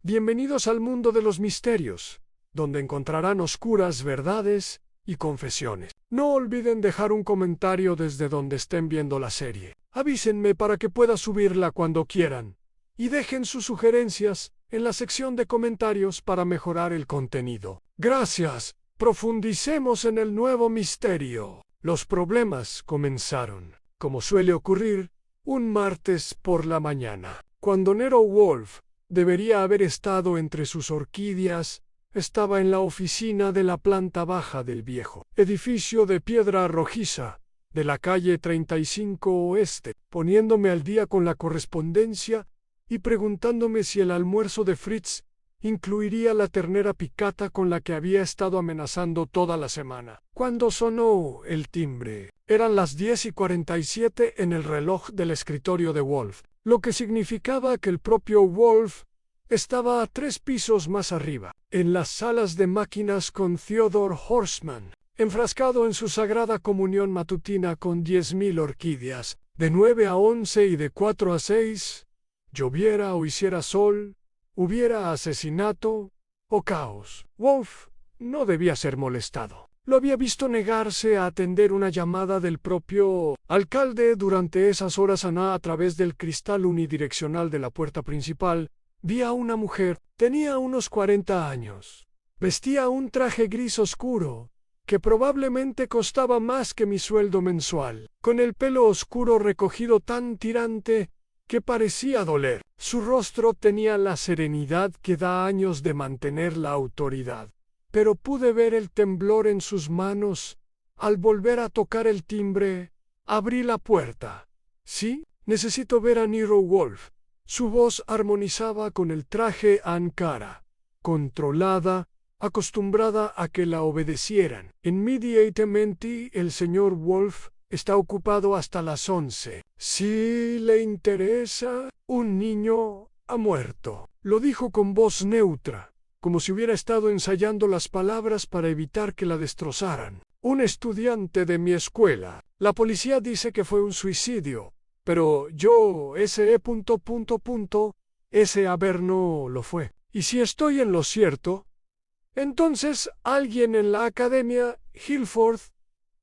Bienvenidos al mundo de los misterios, donde encontrarán oscuras verdades y confesiones. No olviden dejar un comentario desde donde estén viendo la serie. Avísenme para que pueda subirla cuando quieran. Y dejen sus sugerencias en la sección de comentarios para mejorar el contenido. Gracias. Profundicemos en el nuevo misterio. Los problemas comenzaron, como suele ocurrir, un martes por la mañana. Cuando Nero Wolfe debería haber estado entre sus orquídeas, estaba en la oficina de la planta baja del viejo edificio de piedra rojiza de la calle 35 Oeste, poniéndome al día con la correspondencia y preguntándome si el almuerzo de Fritz incluiría la ternera picata con la que había estado amenazando toda la semana. Cuando sonó el timbre, eran las 10:47 en el reloj del escritorio de Wolfe, lo que significaba que el propio Wolfe estaba a 3 pisos más arriba, en las salas de máquinas con Theodore Horstman, enfrascado en su sagrada comunión matutina con 10.000 orquídeas, de 9 a 11 y de 4 a 6, lloviera o hiciera sol, hubiera asesinato o caos. Wolfe no debía ser molestado. Lo había visto negarse a atender una llamada del propio alcalde durante esas horas. A través del cristal unidireccional de la puerta principal, vi a una mujer. Tenía unos 40 años. Vestía un traje gris oscuro, que probablemente costaba más que mi sueldo mensual, con el pelo oscuro recogido tan tirante que parecía doler. Su rostro tenía la serenidad que da años de mantener la autoridad, pero pude ver el temblor en sus manos. Al volver a tocar el timbre, abrí la puerta. «Sí, necesito ver a Nero Wolfe». Su voz armonizaba con el traje Ankara, controlada, acostumbrada a que la obedecieran. Inmediatamente el señor Wolfe está ocupado hasta las 11. «Si le interesa, un niño ha muerto», lo dijo con voz neutra, como si hubiera estado ensayando las palabras para evitar que la destrozaran. «Un estudiante de mi escuela. La policía dice que fue un suicidio, pero ese haber no lo fue. Y si estoy en lo cierto, entonces alguien en la Academia Hillford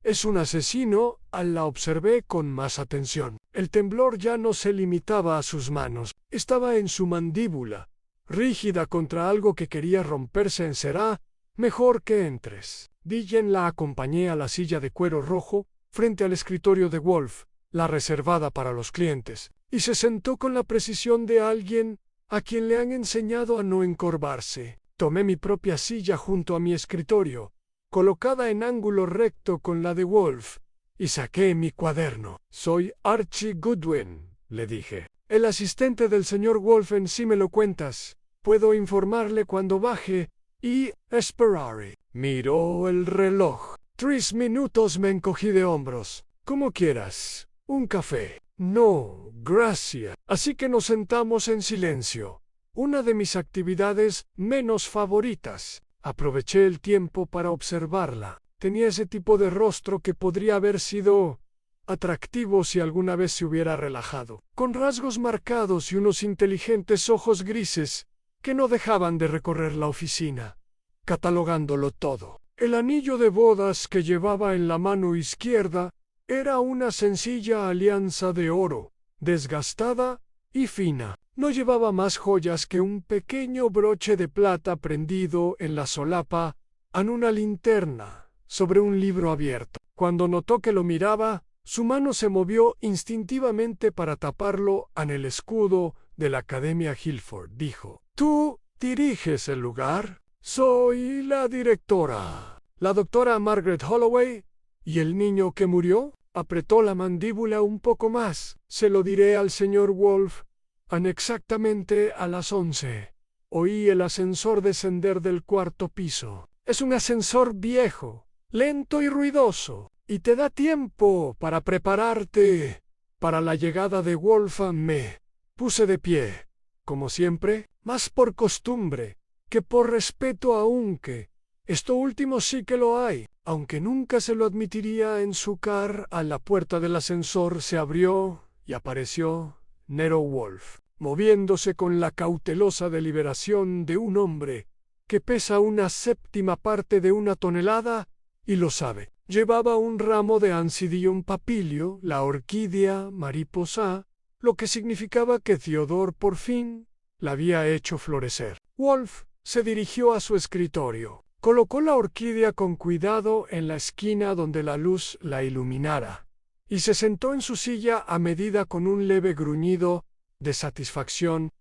es un asesino». La observé con más atención. El temblor ya no se limitaba a sus manos. Estaba en su mandíbula, rígida contra algo que quería romperse en «Será mejor que entres». Dillen la acompañé a la silla de cuero rojo, frente al escritorio de Wolfe, la reservada para los clientes, y se sentó con la precisión de alguien a quien le han enseñado a no encorvarse. Tomé mi propia silla junto a mi escritorio, colocada en ángulo recto con la de Wolfe, y saqué mi cuaderno. «Soy Archie Goodwin», le dije. «El asistente del señor Wolfe. En sí me lo cuentas. Puedo informarle cuando baje y esperaré». Miró el reloj. 3 minutos. Me encogí de hombros. «Como quieras. ¿Un café?» «No, gracias». Así que nos sentamos en silencio. Una de mis actividades menos favoritas. Aproveché el tiempo para observarla. Tenía ese tipo de rostro que podría haber sido atractivo si alguna vez se hubiera relajado, con rasgos marcados y unos inteligentes ojos grises que no dejaban de recorrer la oficina, catalogándolo todo. El anillo de bodas que llevaba en la mano izquierda era una sencilla alianza de oro, desgastada y fina. No llevaba más joyas que un pequeño broche de plata prendido en la solapa en una linterna sobre un libro abierto. Cuando notó que lo miraba, su mano se movió instintivamente para taparlo en el escudo de la Academia Hillford. Dijo: «¿Tú diriges el lugar?» «Soy la directora». «¿La doctora Margaret Holloway? ¿Y el niño que murió?» Apretó la mandíbula un poco más. «Se lo diré al señor Wolfe exactamente a las 11. Oí el ascensor descender del 4º piso. Es un ascensor viejo, lento y ruidoso, y te da tiempo para prepararte para la llegada de Wolfe». Me puse de pie, como siempre, más por costumbre que por respeto, aunque esto último sí que lo hay, aunque nunca se lo admitiría en su cara. A la puerta del ascensor se abrió y apareció Nero Wolfe. moviéndose con la cautelosa deliberación de un hombre que pesa 1/7 parte de una tonelada y lo sabe. Llevaba un ramo de Ancidillum papilio, la orquídea mariposa, lo que significaba que Theodore por fin la había hecho florecer. Wolf se dirigió a su escritorio. Colocó la orquídea con cuidado en la esquina donde la luz la iluminara, y se sentó en su silla a medida con un leve gruñido de satisfacción.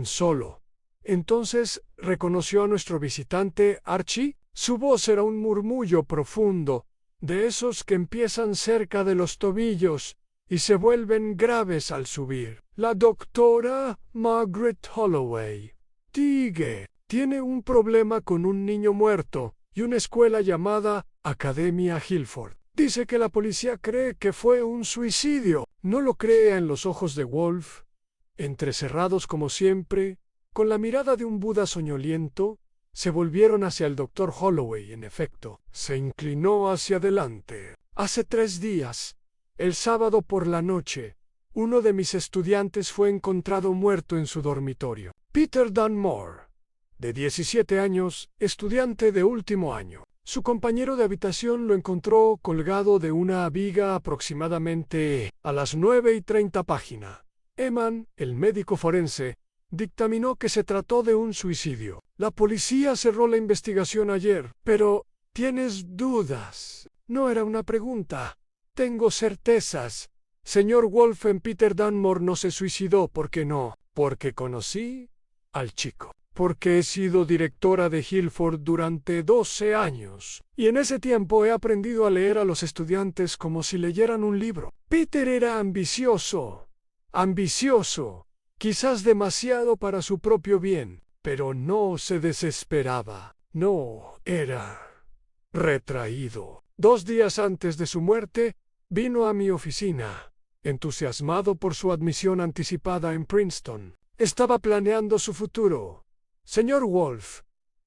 Solo. Entonces reconoció a nuestro visitante Archie. Su voz era un murmullo profundo, de esos que empiezan cerca de los tobillos y se vuelven graves al subir. La doctora Margaret Holloway. Diga, tiene un problema con un niño muerto y una escuela llamada Academia Hillford. Dice que la policía cree que fue un suicidio. No lo crea. En los ojos de Wolf, entrecerrados como siempre, con la mirada de un Buda soñoliento, se volvieron hacia el doctor Holloway. En efecto, se inclinó hacia adelante. Hace 3 días, el sábado por la noche, uno de mis estudiantes fue encontrado muerto en su dormitorio. Peter Dunmore, de 17 años, estudiante de último año. Su compañero de habitación lo encontró colgado de una viga aproximadamente a las 9:30 página. Eman, el médico forense, dictaminó que se trató de un suicidio. La policía cerró la investigación ayer. Pero, ¿tienes dudas? No era una pregunta. Tengo certezas. Señor Wolfen, Peter Dunmore no se suicidó. ¿Por qué no? Porque conocí al chico. Porque he sido directora de Hillford durante 12 años. Y en ese tiempo he aprendido a leer a los estudiantes como si leyeran un libro. Peter era ambicioso. Ambicioso. Quizás demasiado para su propio bien, pero no se desesperaba. No era retraído. 2 días antes de su muerte, vino a mi oficina, entusiasmado por su admisión anticipada en Princeton. Estaba planeando su futuro. Señor Wolf,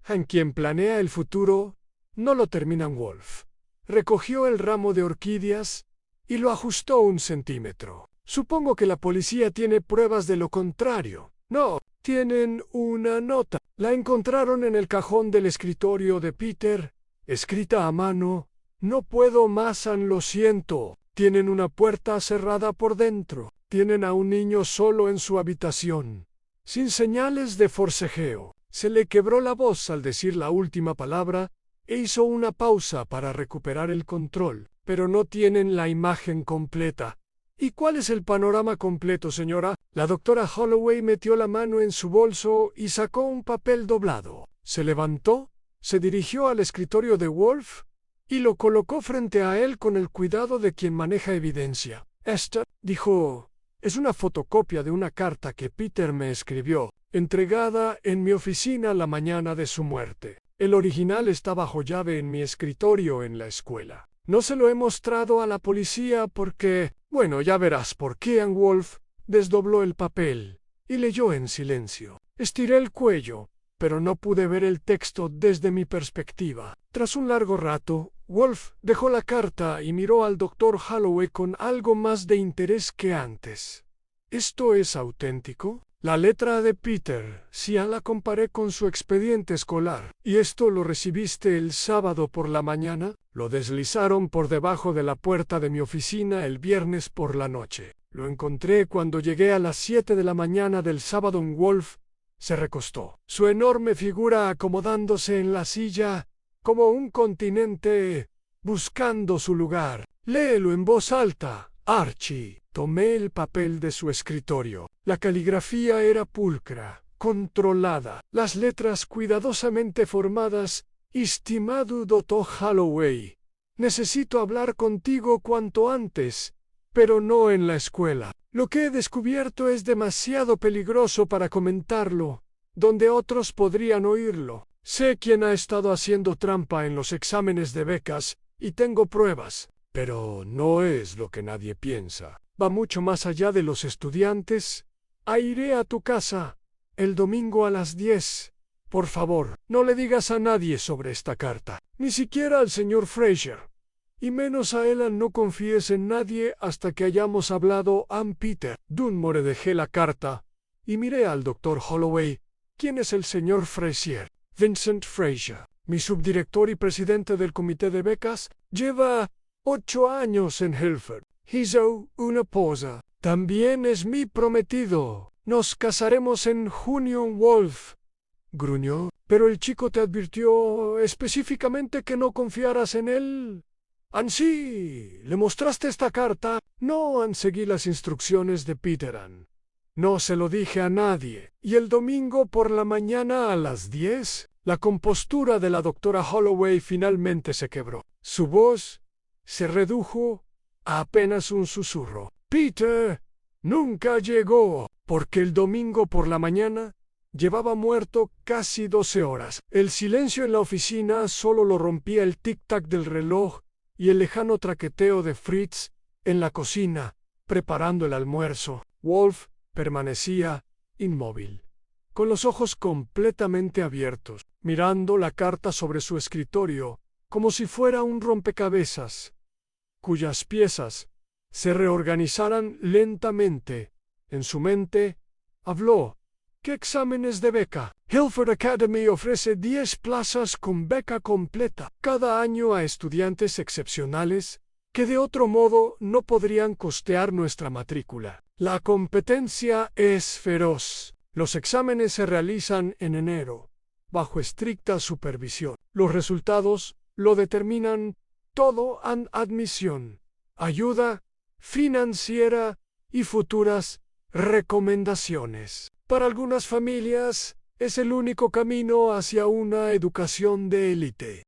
en quien planea el futuro, no lo terminan Wolf. Recogió el ramo de orquídeas y lo ajustó 1 centímetro. Supongo que la policía tiene pruebas de lo contrario. No, tienen una nota. La encontraron en el cajón del escritorio de Peter, escrita a mano. No puedo más, lo siento. Tienen una puerta cerrada por dentro. Tienen a un niño solo en su habitación, sin señales de forcejeo. Se le quebró la voz al decir la última palabra e hizo una pausa para recuperar el control. Pero no tienen la imagen completa. ¿Y cuál es el panorama completo, señora? La doctora Holloway metió la mano en su bolso y sacó un papel doblado. Se levantó, se dirigió al escritorio de Wolf y lo colocó frente a él con el cuidado de quien maneja evidencia. Esta, dijo, es una fotocopia de una carta que Peter me escribió, entregada en mi oficina la mañana de su muerte. El original está bajo llave en mi escritorio en la escuela. No se lo he mostrado a la policía porque... Bueno, ya verás por qué. Wolf desdobló el papel y leyó en silencio. Estiré el cuello, pero no pude ver el texto desde mi perspectiva. Tras un largo rato, Wolf dejó la carta y miró al doctor Holloway con algo más de interés que antes. ¿Esto es auténtico? La letra de Peter, si la comparé con su expediente escolar. ¿Y esto lo recibiste el sábado por la mañana? Lo deslizaron por debajo de la puerta de mi oficina el viernes por la noche. Lo encontré cuando llegué a las 7 de la mañana del sábado. Wolf se recostó, su enorme figura acomodándose en la silla como un continente buscando su lugar. Léelo en voz alta, Archie. Tomé el papel de su escritorio. La caligrafía era pulcra, controlada, las letras cuidadosamente formadas. Estimado Dr. Holloway, necesito hablar contigo cuanto antes, pero no en la escuela. Lo que he descubierto es demasiado peligroso para comentarlo, donde otros podrían oírlo. Sé quién ha estado haciendo trampa en los exámenes de becas y tengo pruebas, pero no es lo que nadie piensa. Va mucho más allá de los estudiantes. Iré a tu casa el domingo a las 10. Por favor, no le digas a nadie sobre esta carta, ni siquiera al señor Fraser, y menos a él. No confíes en nadie hasta que hayamos hablado. Peter Dunmore. Dejé la carta y miré al doctor Holloway. ¿Quién es el señor Frazier? Vincent Frazier, mi subdirector y presidente del comité de becas, lleva 8 años en Hilford. Hizo una pausa. También es mi prometido. Nos casaremos en junio, Wolf. Gruñó. Pero el chico te advirtió específicamente que no confiaras en él. Ansí, ¿le mostraste esta carta? No seguí las instrucciones de Peter. No se lo dije a nadie. Y el domingo por la mañana a las 10, la compostura de la doctora Holloway finalmente se quebró. Su voz se redujo a apenas un susurro. Peter nunca llegó, porque el domingo por la mañana llevaba muerto casi 12 horas. El silencio en la oficina solo lo rompía el tic-tac del reloj y el lejano traqueteo de Fritz en la cocina, preparando el almuerzo. Wolf permanecía inmóvil, con los ojos completamente abiertos, mirando la carta sobre su escritorio, como si fuera un rompecabezas, cuyas piezas se reorganizaran lentamente. En su mente, habló. ¿Qué exámenes de beca? Hilford Academy ofrece 10 plazas con beca completa cada año a estudiantes excepcionales que de otro modo no podrían costear nuestra matrícula. La competencia es feroz. Los exámenes se realizan en enero, bajo estricta supervisión. Los resultados lo determinan todo en admisión, ayuda financiera y futuras recomendaciones. Para algunas familias es el único camino hacia una educación de élite.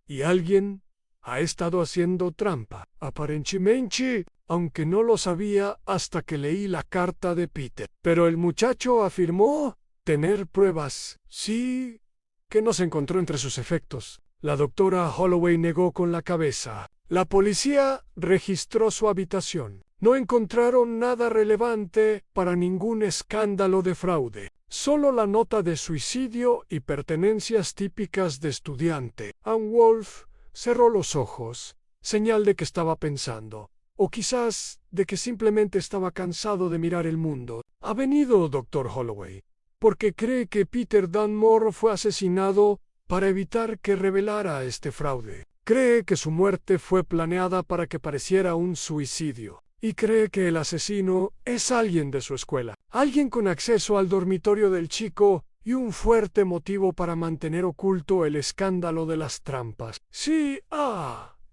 Y alguien ha estado haciendo trampa, aparentemente, aunque no lo sabía hasta que leí la carta de Peter. Pero el muchacho afirmó tener pruebas. Sí, que no se encontró entre sus efectos. La doctora Holloway negó con la cabeza. La policía registró su habitación. No encontraron nada relevante para ningún escándalo de fraude. Solo la nota de suicidio y pertenencias típicas de estudiante. Ann Wolf cerró los ojos, señal de que estaba pensando, o quizás de que simplemente estaba cansado de mirar el mundo. Ha venido, doctor Holloway, porque cree que Peter Dunmore fue asesinado para evitar que revelara este fraude. Cree que su muerte fue planeada para que pareciera un suicidio. Y cree que el asesino es alguien de su escuela, alguien con acceso al dormitorio del chico y un fuerte motivo para mantener oculto el escándalo de las trampas. Sí,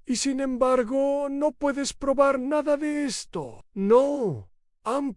y sin embargo no puedes probar nada de esto. No,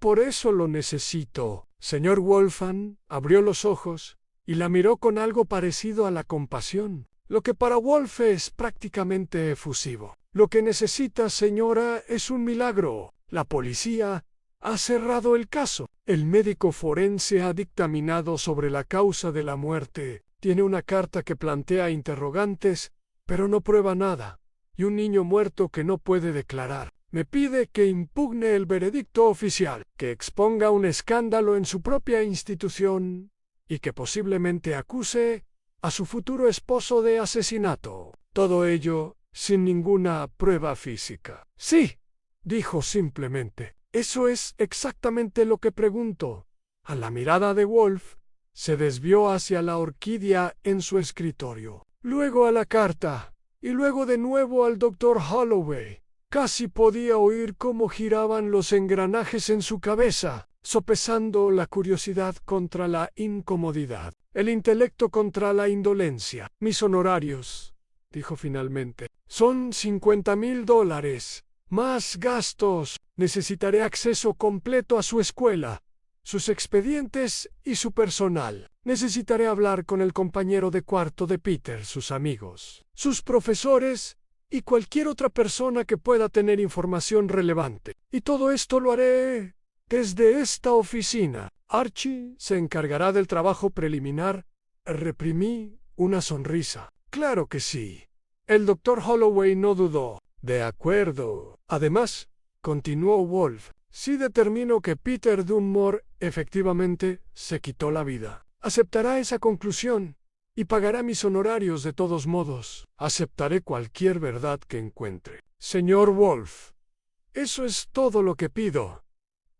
por eso lo necesito. Señor Wolfan abrió los ojos y la miró con algo parecido a la compasión, lo que para Wolf es prácticamente efusivo. Lo que necesita, señora, es un milagro. La policía ha cerrado el caso. El médico forense ha dictaminado sobre la causa de la muerte. Tiene una carta que plantea interrogantes, pero no prueba nada. Y un niño muerto que no puede declarar. Me pide que impugne el veredicto oficial, que exponga un escándalo en su propia institución y que posiblemente acuse a su futuro esposo de asesinato. Todo ello sin ninguna prueba física. Sí, dijo simplemente. Eso es exactamente lo que pregunto. A la mirada de Wolf se desvió hacia la orquídea en su escritorio, luego a la carta, y luego de nuevo al doctor Holloway. Casi podía oír cómo giraban los engranajes en su cabeza, sopesando la curiosidad contra la incomodidad, el intelecto contra la indolencia. Mis honorarios, dijo finalmente, son $50,000, más gastos. Necesitaré acceso completo a su escuela, sus expedientes y su personal. Necesitaré hablar con el compañero de cuarto de Peter, sus amigos, sus profesores y cualquier otra persona que pueda tener información relevante. Y todo esto lo haré desde esta oficina. Archie se encargará del trabajo preliminar. Reprimí una sonrisa. Claro que sí. El doctor Holloway no dudó. De acuerdo. Además, continuó Wolf, si determino que Peter Dunmore efectivamente se quitó la vida, aceptará esa conclusión y pagará mis honorarios de todos modos. Aceptaré cualquier verdad que encuentre. Señor Wolf, eso es todo lo que pido.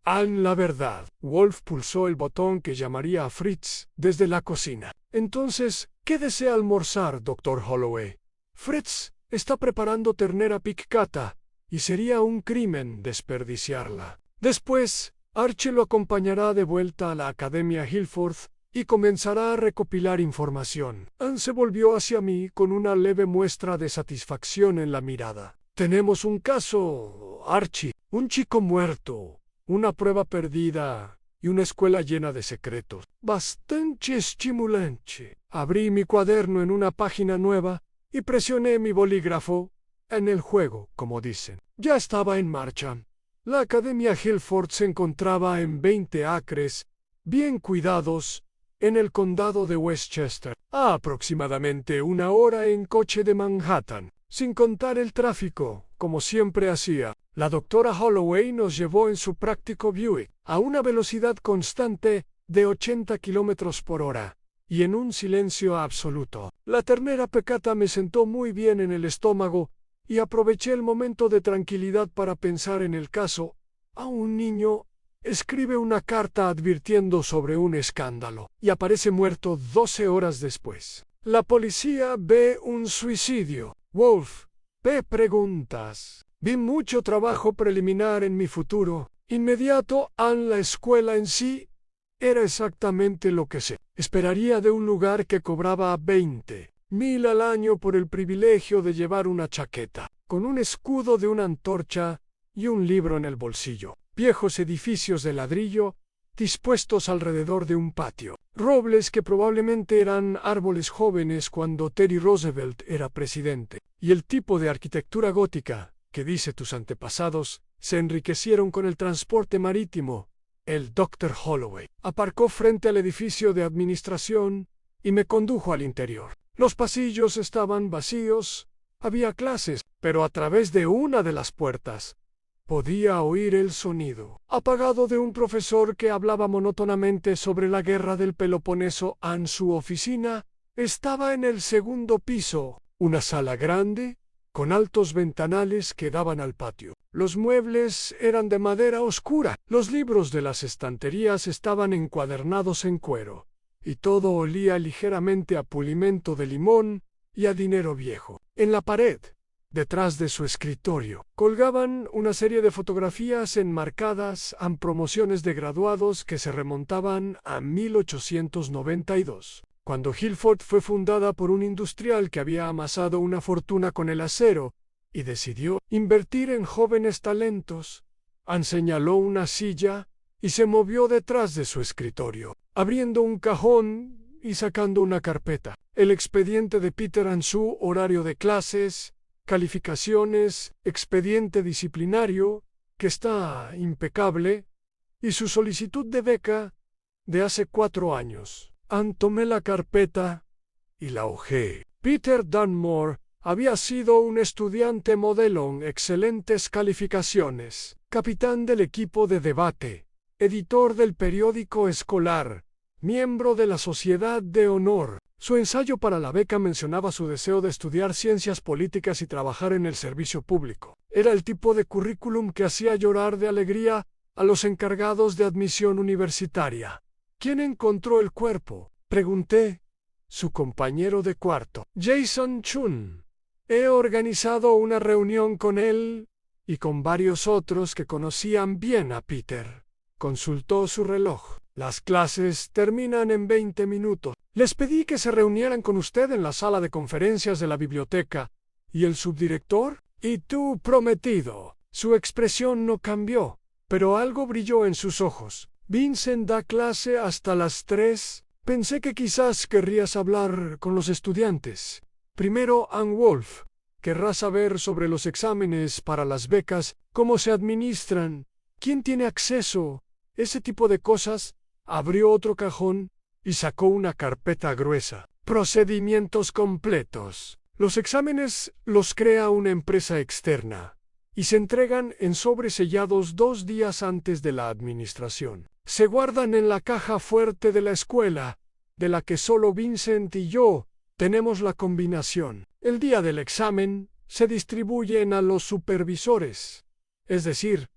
Anne la verdad. Wolf pulsó el botón que llamaría a Fritz desde la cocina. Entonces, ¿qué desea almorzar, Dr. Holloway? Fritz está preparando ternera piccata, y sería un crimen desperdiciarla. Después, Archie lo acompañará de vuelta a la Academia Hillforth y comenzará a recopilar información. Anne se volvió hacia mí con una leve muestra de satisfacción en la mirada. Tenemos un caso, Archie. Un chico muerto, una prueba perdida y una escuela llena de secretos. Bastante estimulante. Abrí mi cuaderno en una página nueva y presioné mi bolígrafo en el juego, como dicen. Ya estaba en marcha. La Academia Hillforth se encontraba en 20 acres, bien cuidados, en el condado de Westchester, a aproximadamente 1 hora en coche de Manhattan, sin contar el tráfico, como siempre hacía. La doctora Holloway nos llevó en su práctico Buick, a una velocidad constante de 80 kilómetros por hora, y en un silencio absoluto. La ternera pecata me sentó muy bien en el estómago, y aproveché el momento de tranquilidad para pensar en el caso. A un niño escribe una carta advirtiendo sobre un escándalo, y aparece muerto 12 horas después. La policía ve un suicidio. Wolf, ve preguntas. Vi mucho trabajo preliminar en mi futuro inmediato en la escuela en sí. Era exactamente lo que se esperaría de un lugar que cobraba 20,000 al año por el privilegio de llevar una chaqueta, con un escudo de una antorcha y un libro en el bolsillo. Viejos edificios de ladrillo dispuestos alrededor de un patio. Robles que probablemente eran árboles jóvenes cuando Teddy Roosevelt era presidente. Y el tipo de arquitectura gótica que, dice tus antepasados, se enriquecieron con el transporte marítimo. El Dr. Holloway aparcó frente al edificio de administración y me condujo al interior. Los pasillos estaban vacíos, había clases, pero a través de una de las puertas podía oír el sonido apagado de un profesor que hablaba monótonamente sobre la guerra del Peloponeso. En su oficina estaba en el segundo piso, una sala grande, con altos ventanales que daban al patio. Los muebles eran de madera oscura, los libros de las estanterías estaban encuadernados en cuero, y todo olía ligeramente a pulimento de limón y a dinero viejo. En la pared, detrás de su escritorio, colgaban una serie de fotografías enmarcadas en promociones de graduados que se remontaban a 1892. Cuando Hillforth fue fundada por un industrial que había amasado una fortuna con el acero y decidió invertir en jóvenes talentos, Anne señaló una silla y se movió detrás de su escritorio, abriendo un cajón y sacando una carpeta. El expediente de Peter en su horario de clases, calificaciones, expediente disciplinario, que está impecable, y su solicitud de beca de hace 4 años. Tomé la carpeta y la hojeé. Peter Dunmore había sido un estudiante modelo en excelentes calificaciones, capitán del equipo de debate, editor del periódico escolar, miembro de la Sociedad de Honor. Su ensayo para la beca mencionaba su deseo de estudiar ciencias políticas y trabajar en el servicio público. Era el tipo de currículum que hacía llorar de alegría a los encargados de admisión universitaria. ¿Quién encontró el cuerpo?, pregunté. Su compañero de cuarto, Jason Chun. He organizado una reunión con él y con varios otros que conocían bien a Peter. Consultó su reloj. Las clases terminan en 20 minutos. Les pedí que se reunieran con usted en la sala de conferencias de la biblioteca. ¿Y el subdirector? ¿Y tu prometido? Su expresión no cambió, pero algo brilló en sus ojos. Vincent da clase hasta las 3. Pensé que quizás querrías hablar con los estudiantes. Primero, Ann Wolf. Querrá saber sobre los exámenes para las becas, cómo se administran, quién tiene acceso, ese tipo de cosas. Abrió otro cajón y sacó una carpeta gruesa. Procedimientos completos. Los exámenes los crea una empresa externa y se entregan en sobres sellados 2 días antes de la administración. Se guardan en la caja fuerte de la escuela, de la que solo Vincent y yo tenemos la combinación. El día del examen se distribuyen a los supervisores, es decir,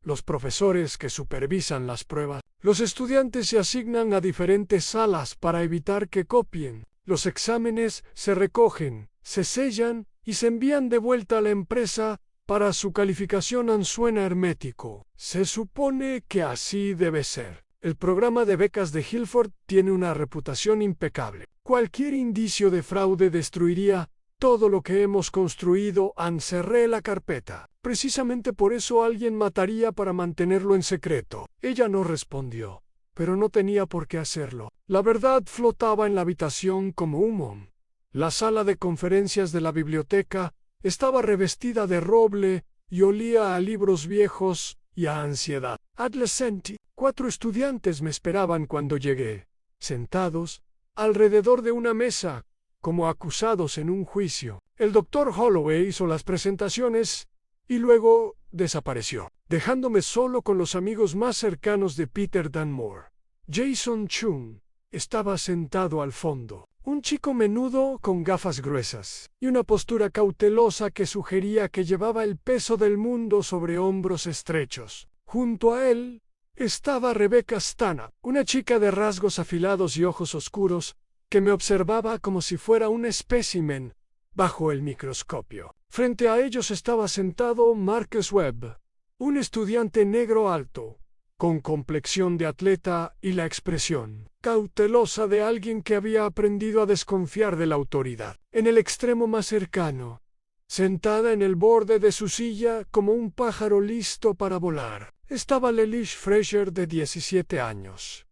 los profesores que supervisan las pruebas. Los estudiantes se asignan a diferentes salas para evitar que copien. Los exámenes se recogen, se sellan y se envían de vuelta a la empresa para su calificación en suena hermético. Se supone que así debe ser. El programa de becas de Hilford tiene una reputación impecable. Cualquier indicio de fraude destruiría todo lo que hemos construido. Encerré la carpeta. Precisamente por eso alguien mataría para mantenerlo en secreto. Ella no respondió, pero no tenía por qué hacerlo. La verdad flotaba en la habitación como humo. La sala de conferencias de la biblioteca estaba revestida de roble y olía a libros viejos y a ansiedad. Adolescente. 4 estudiantes me esperaban cuando llegué, sentados alrededor de una mesa, como acusados en un juicio. El doctor Holloway hizo las presentaciones y luego desapareció, dejándome solo con los amigos más cercanos de Peter Dunmore. Jason Chung estaba sentado al fondo, un chico menudo con gafas gruesas y una postura cautelosa que sugería que llevaba el peso del mundo sobre hombros estrechos. Junto a él estaba Rebecca Stanhope, una chica de rasgos afilados y ojos oscuros que me observaba como si fuera un espécimen bajo el microscopio. Frente a ellos estaba sentado Marcus Webb, un estudiante negro alto, con complexión de atleta y la expresión cautelosa de alguien que había aprendido a desconfiar de la autoridad. En el extremo más cercano, sentada en el borde de su silla como un pájaro listo para volar, estaba Lelish Fraser, de 17 años.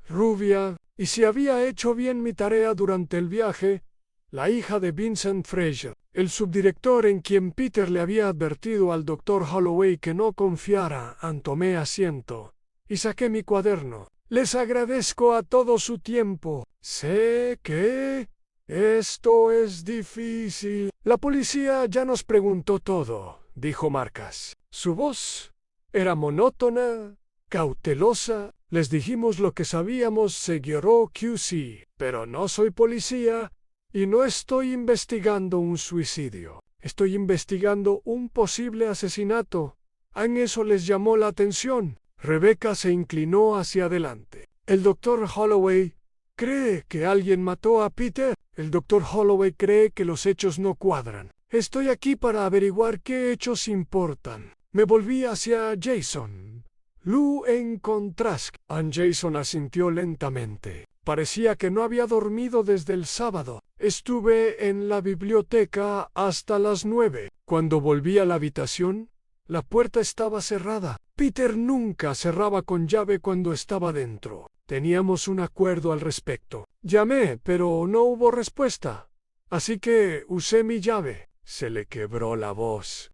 Rubia, y si había hecho bien mi tarea durante el viaje, la hija de Vincent Fraser, el subdirector en quien Peter le había advertido al doctor Holloway que no confiara. Tomé asiento y saqué mi cuaderno. Les agradezco a todos su tiempo. Sé que esto es difícil. La policía ya nos preguntó todo, dijo Marcus. Su voz era monótona, cautelosa. Les dijimos lo que sabíamos, señor QC, pero no soy policía y no estoy investigando un suicidio. Estoy investigando un posible asesinato. ¿En eso les llamó la atención? Rebecca se inclinó hacia adelante. El doctor Holloway cree que alguien mató a Peter. El doctor Holloway cree que los hechos no cuadran. Estoy aquí para averiguar qué hechos importan. Me volví hacia Jason. Lo encontraste. Jason asintió lentamente. Parecía que no había dormido desde el sábado. Estuve en la biblioteca hasta las 9. Cuando volví a la habitación, la puerta estaba cerrada. Peter nunca cerraba con llave cuando estaba dentro. Teníamos un acuerdo al respecto. Llamé, pero no hubo respuesta. Así que usé mi llave. Se le quebró la voz.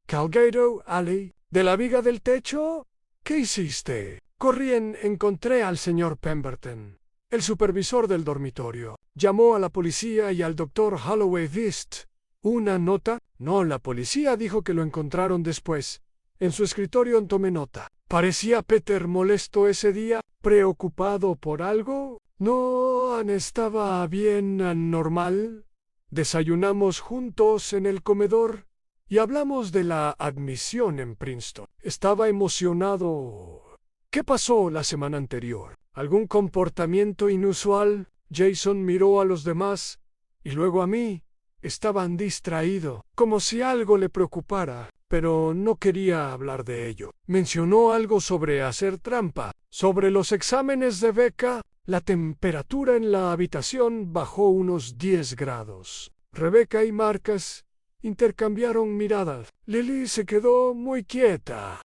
Calgado Alley. ¿De la viga del techo? ¿Qué hiciste? Corrí encontré al señor Pemberton, el supervisor del dormitorio. Llamó a la policía y al doctor Holloway. ¿Viste una nota? No, la policía dijo que lo encontraron después. En su escritorio tomé nota. ¿Parecía Peter molesto ese día? ¿Preocupado por algo? No, estaba bien normal. Desayunamos juntos en el comedor y hablamos de la admisión en Princeton. Estaba emocionado. ¿Qué pasó la semana anterior? ¿Algún comportamiento inusual? Jason miró a los demás y luego a mí. Estaban distraído, como si algo le preocupara, pero no quería hablar de ello. Mencionó algo sobre hacer trampa. Sobre los exámenes de beca, la temperatura en la habitación bajó unos 10 grados. Rebecca y Marcus intercambiaron miradas. Lily se quedó muy quieta.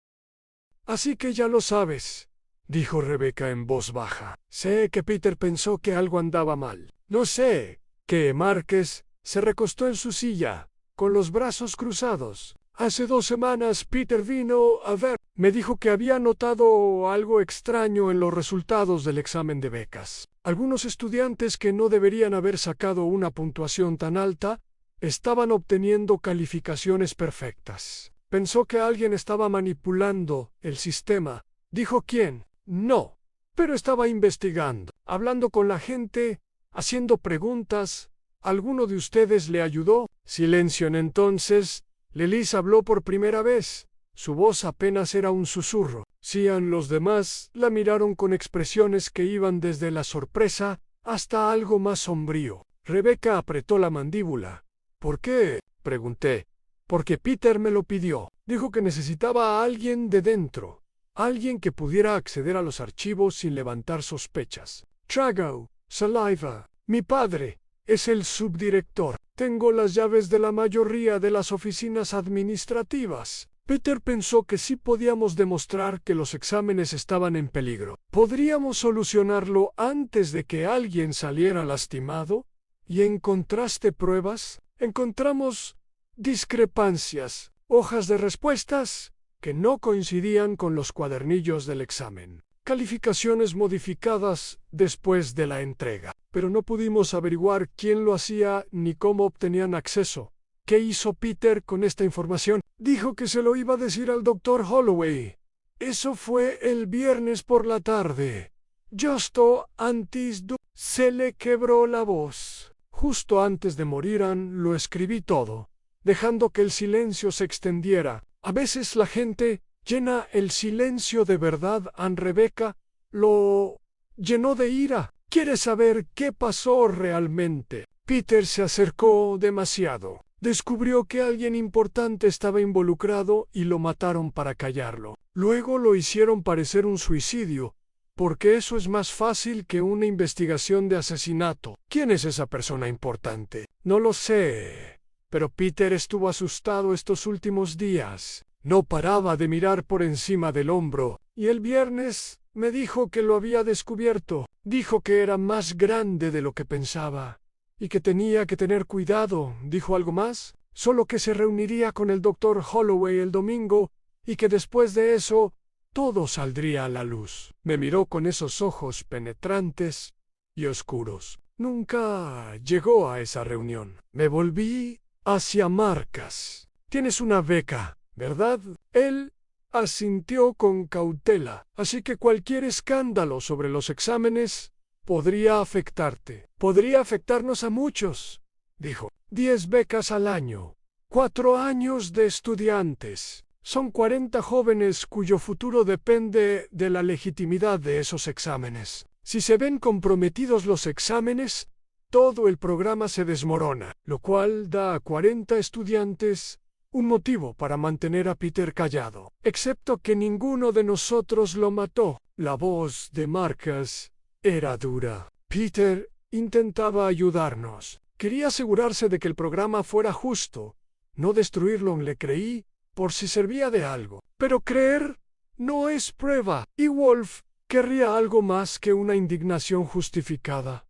Así que ya lo sabes, dijo Rebecca en voz baja. Sé que Peter pensó que algo andaba mal. No sé que Marcus se recostó en su silla, con los brazos cruzados. Hace 2 semanas Peter vino a ver. Me dijo que había notado algo extraño en los resultados del examen de becas. Algunos estudiantes que no deberían haber sacado una puntuación tan alta estaban obteniendo calificaciones perfectas. Pensó que alguien estaba manipulando el sistema. ¿Dijo quién? No, pero estaba investigando, hablando con la gente, haciendo preguntas. ¿Alguno de ustedes le ayudó? Silencio. Entonces, Lelis habló por primera vez. Su voz apenas era un susurro. Cian los demás la miraron con expresiones que iban desde la sorpresa hasta algo más sombrío. Rebecca apretó la mandíbula. ¿Por qué? Pregunté. Porque Peter me lo pidió. Dijo que necesitaba a alguien de dentro. Alguien que pudiera acceder a los archivos sin levantar sospechas. Trago, Saliva. Mi padre es el subdirector. Tengo las llaves de la mayoría de las oficinas administrativas. Peter pensó que sí podíamos demostrar que los exámenes estaban en peligro. ¿Podríamos solucionarlo antes de que alguien saliera lastimado? ¿Y encontraste pruebas? Encontramos discrepancias, hojas de respuestas que no coincidían con los cuadernillos del examen. Calificaciones modificadas después de la entrega. Pero no pudimos averiguar quién lo hacía ni cómo obtenían acceso. ¿Qué hizo Peter con esta información? Dijo que se lo iba a decir al Dr. Holloway. Eso fue el viernes por la tarde. Justo antes se le quebró la voz. Justo antes de morirán lo escribí todo, dejando que el silencio se extendiera. A veces la gente llena el silencio de verdad. Rebecca lo llenó de ira. Quiere saber qué pasó realmente. Peter se acercó demasiado. Descubrió que alguien importante estaba involucrado y lo mataron para callarlo. Luego lo hicieron parecer un suicidio, porque eso es más fácil que una investigación de asesinato. ¿Quién es esa persona importante? No lo sé, pero Peter estuvo asustado estos últimos días. No paraba de mirar por encima del hombro, y el viernes me dijo que lo había descubierto. Dijo que era más grande de lo que pensaba. Y que tenía que tener cuidado. ¿Dijo algo más? Solo que se reuniría con el Dr. Holloway el domingo y que después de eso todo saldría a la luz. Me miró con esos ojos penetrantes y oscuros. Nunca llegó a esa reunión. Me volví hacia Marcas. Tienes una beca, ¿verdad? Él asintió con cautela. Así que cualquier escándalo sobre los exámenes podría afectarte. Podría afectarnos a muchos, dijo. 10 becas al año. 4 años de estudiantes. Son 40 jóvenes cuyo futuro depende de la legitimidad de esos exámenes. Si se ven comprometidos los exámenes, todo el programa se desmorona, lo cual da a 40 estudiantes un motivo para mantener a Peter callado. Excepto que ninguno de nosotros lo mató. La voz de Marcas era dura. Peter intentaba ayudarnos. Quería asegurarse de que el programa fuera justo. No destruirlo, le creí, por si servía de algo. Pero creer no es prueba. Y Wolf querría algo más que una indignación justificada.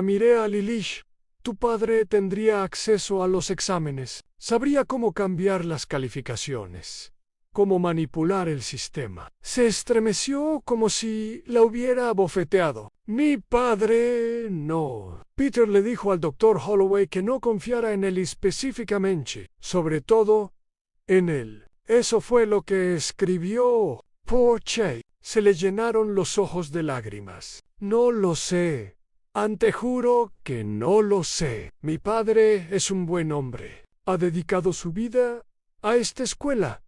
Miré a Lilish. Tu padre tendría acceso a los exámenes. Sabría cómo cambiar las calificaciones. Cómo manipular el sistema. Se estremeció como si la hubiera abofeteado. Mi padre no. Peter le dijo al Dr. Holloway que no confiara en él específicamente, sobre todo en él. Eso fue lo que escribió. Poche. Se le llenaron los ojos de lágrimas. No lo sé. Antejuro que no lo sé. Mi padre es un buen hombre. Ha dedicado su vida a esta escuela.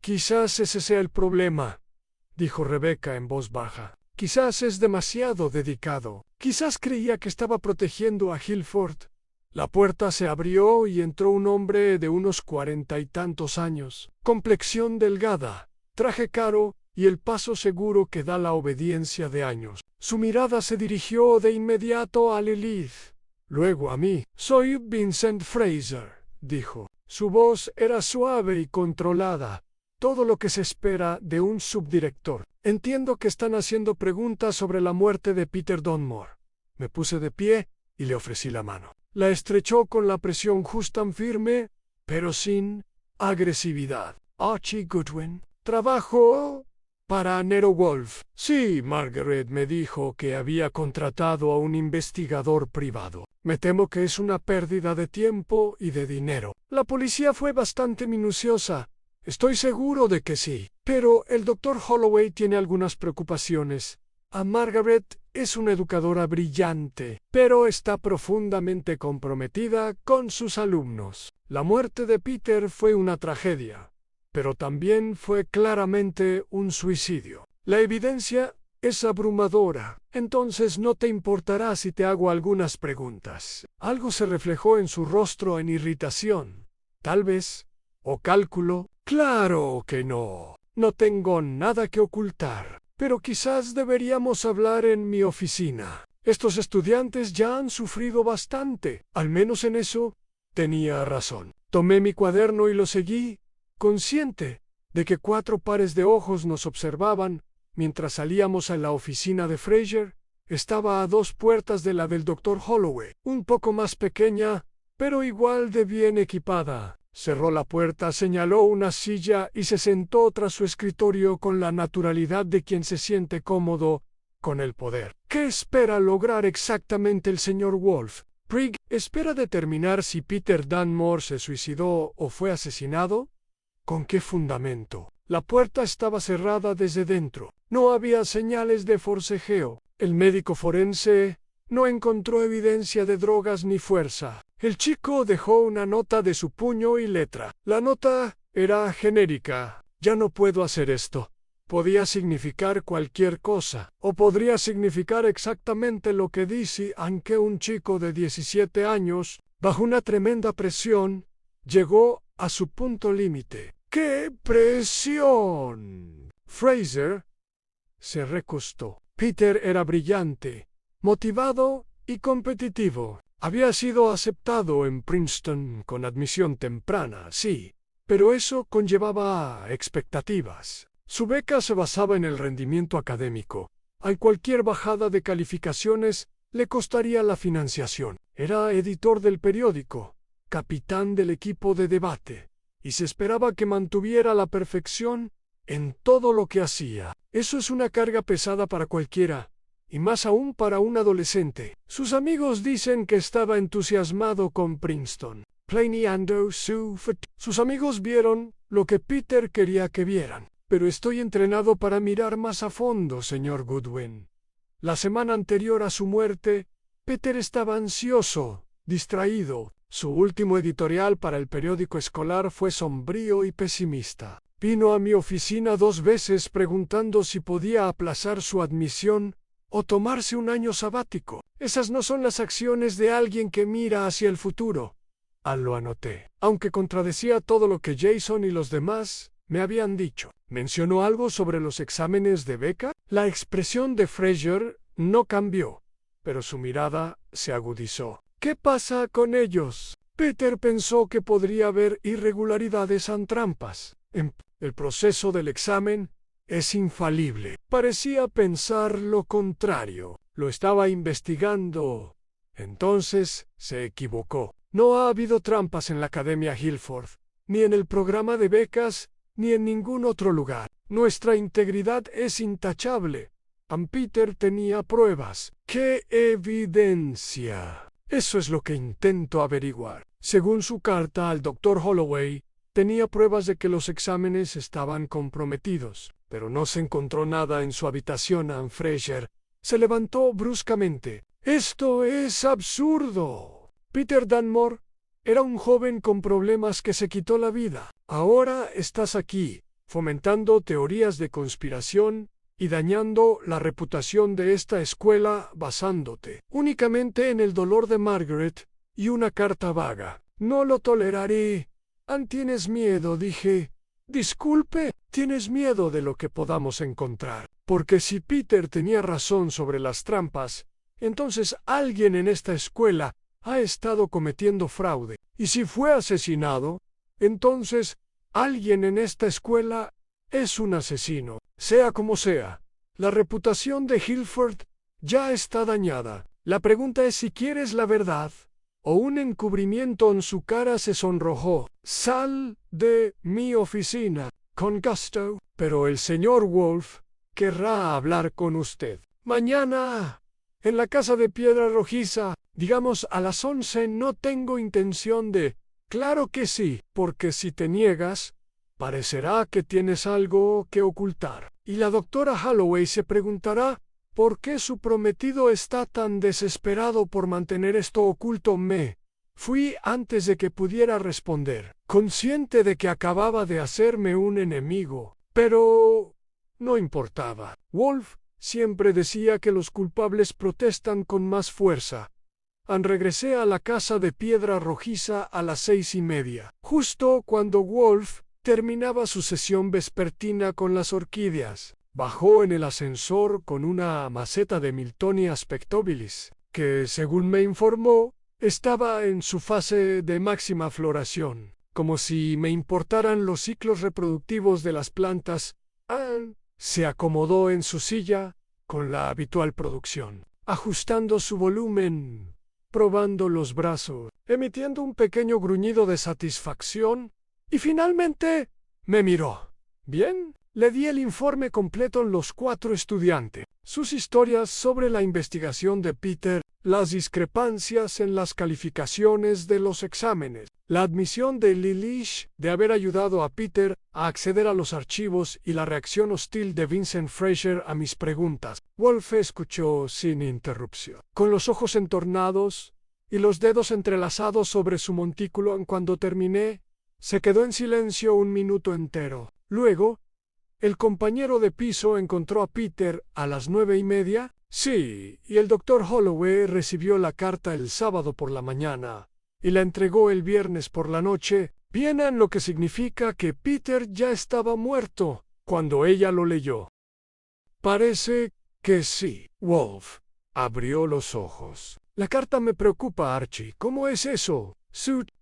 Quizás ese sea el problema, dijo Rebecca en voz baja. Quizás es demasiado dedicado. Quizás creía que estaba protegiendo a Hilford. La puerta se abrió y entró un hombre de unos 40 y tantos años. Complexión delgada, traje caro y el paso seguro que da la obediencia de años. Su mirada se dirigió de inmediato a Lilith, luego a mí. Soy Vincent Fraser, dijo. Su voz era suave y controlada. Todo lo que se espera de un subdirector. Entiendo que están haciendo preguntas sobre la muerte de Peter Dunmore. Me puse de pie y le ofrecí la mano. La estrechó con la presión justa y firme, pero sin agresividad. Archie Goodwin. Trabajo para Nero Wolf. Sí, Margaret me dijo que había contratado a un investigador privado. Me temo que es una pérdida de tiempo y de dinero. La policía fue bastante minuciosa. Estoy seguro de que sí. Pero el Dr. Holloway tiene algunas preocupaciones. Margaret es una educadora brillante, pero está profundamente comprometida con sus alumnos. La muerte de Peter fue una tragedia, pero también fue claramente un suicidio. La evidencia es abrumadora, entonces no te importará si te hago algunas preguntas. Algo se reflejó en su rostro en irritación. Tal vez, o cálculo. Claro que no. No tengo nada que ocultar, pero quizás deberíamos hablar en mi oficina. Estos estudiantes ya han sufrido bastante. Al menos en eso, tenía razón. Tomé mi cuaderno y lo seguí, consciente de que 4 pares de ojos nos observaban mientras salíamos a la oficina de Fraser. Estaba a 2 puertas de la del Dr. Holloway, un poco más pequeña, pero igual de bien equipada. Cerró la puerta, señaló una silla y se sentó tras su escritorio con la naturalidad de quien se siente cómodo con el poder. ¿Qué espera lograr exactamente el señor Wolf? Prigg, ¿espera determinar si Peter Dunmore se suicidó o fue asesinado? ¿Con qué fundamento? La puerta estaba cerrada desde dentro. No había señales de forcejeo. El médico forense no encontró evidencia de drogas ni fuerza. El chico dejó una nota de su puño y letra. La nota era genérica. Ya no puedo hacer esto. Podía significar cualquier cosa, o podría significar exactamente lo que dice, aunque un chico de 17 años, bajo una tremenda presión, llegó a su punto límite. ¡Qué presión! Fraser se recostó. Peter era brillante, motivado y competitivo. Había sido aceptado en Princeton con admisión temprana, sí, pero eso conllevaba expectativas. Su beca se basaba en el rendimiento académico. A cualquier bajada de calificaciones le costaría la financiación. Era editor del periódico, capitán del equipo de debate, y se esperaba que mantuviera la perfección en todo lo que hacía. Eso es una carga pesada para cualquiera, y más aún para un adolescente. Sus amigos dicen que estaba entusiasmado con Princeton. Planeando sus amigos vieron lo que Peter quería que vieran. Pero estoy entrenado para mirar más a fondo, señor Goodwin. La semana anterior a su muerte, Peter estaba ansioso, distraído. Su último editorial para el periódico escolar fue sombrío y pesimista. Vino a mi oficina 2 veces preguntando si podía aplazar su admisión o tomarse un año sabático. Esas no son las acciones de alguien que mira hacia el futuro. Lo anoté. Aunque contradecía todo lo que Jason y los demás me habían dicho. ¿Mencionó algo sobre los exámenes de beca? La expresión de Fraser no cambió, pero su mirada se agudizó. ¿Qué pasa con ellos? Peter pensó que podría haber irregularidades o trampas. El proceso del examen es infalible. Parecía pensar lo contrario. Lo estaba investigando. Entonces se equivocó. No ha habido trampas en la Academia Hillford, ni en el programa de becas, ni en ningún otro lugar. Nuestra integridad es intachable. Peter tenía pruebas. ¿Qué evidencia? Eso es lo que intento averiguar. Según su carta al Dr. Holloway, tenía pruebas de que los exámenes estaban comprometidos, pero no se encontró nada en su habitación. Fraser se levantó bruscamente. ¡Esto es absurdo! Peter Dunmore era un joven con problemas que se quitó la vida. Ahora estás aquí, fomentando teorías de conspiración y dañando la reputación de esta escuela basándote únicamente en el dolor de Margaret y una carta vaga. No lo toleraré. Tienes miedo, dije. Disculpe, tienes miedo de lo que podamos encontrar. Porque si Peter tenía razón sobre las trampas, entonces alguien en esta escuela ha estado cometiendo fraude. Y si fue asesinado, entonces alguien en esta escuela es un asesino. Sea como sea, la reputación de Hillford ya está dañada. La pregunta es si quieres la verdad o un encubrimiento. En su cara se sonrojó. Sal de mi oficina, con gusto. Pero el señor Wolf querrá hablar con usted. Mañana, en la casa de piedra rojiza, digamos a las 11. No tengo intención de... Claro que sí, porque si te niegas, parecerá que tienes algo que ocultar. Y la doctora Holloway se preguntará por qué su prometido está tan desesperado por mantener esto oculto. Me fui antes de que pudiera responder. consciente de que acababa de hacerme un enemigo, pero no importaba. Wolf siempre decía que los culpables protestan con más fuerza. Regresé a la casa de piedra rojiza a las 6:30, justo cuando Wolf terminaba su sesión vespertina con las orquídeas. Bajó en el ascensor con una maceta de Miltonia spectobilis, que, según me informó, estaba en su fase de máxima floración. Como si me importaran los ciclos reproductivos de las plantas, Anne se acomodó en su silla con la habitual producción, ajustando su volumen, probando los brazos, emitiendo un pequeño gruñido de satisfacción, y finalmente me miró. Bien, le di el informe completo en los 4 estudiantes, sus historias sobre la investigación de Peter, las discrepancias en las calificaciones de los exámenes, la admisión de Lilish de haber ayudado a Peter a acceder a los archivos y la reacción hostil de Vincent Fraser a mis preguntas. Wolf escuchó sin interrupción, con los ojos entornados y los dedos entrelazados sobre su montículo. Cuando terminé, se quedó en silencio un minuto entero. Luego, el compañero de piso encontró a Peter a las 9:30. Sí, y el Dr. Holloway recibió la carta el sábado por la mañana y la entregó el viernes por la noche, bien, lo que significa que Peter ya estaba muerto cuando ella lo leyó. Parece que sí. Wolf abrió los ojos. La carta me preocupa, Archie. ¿Cómo es eso?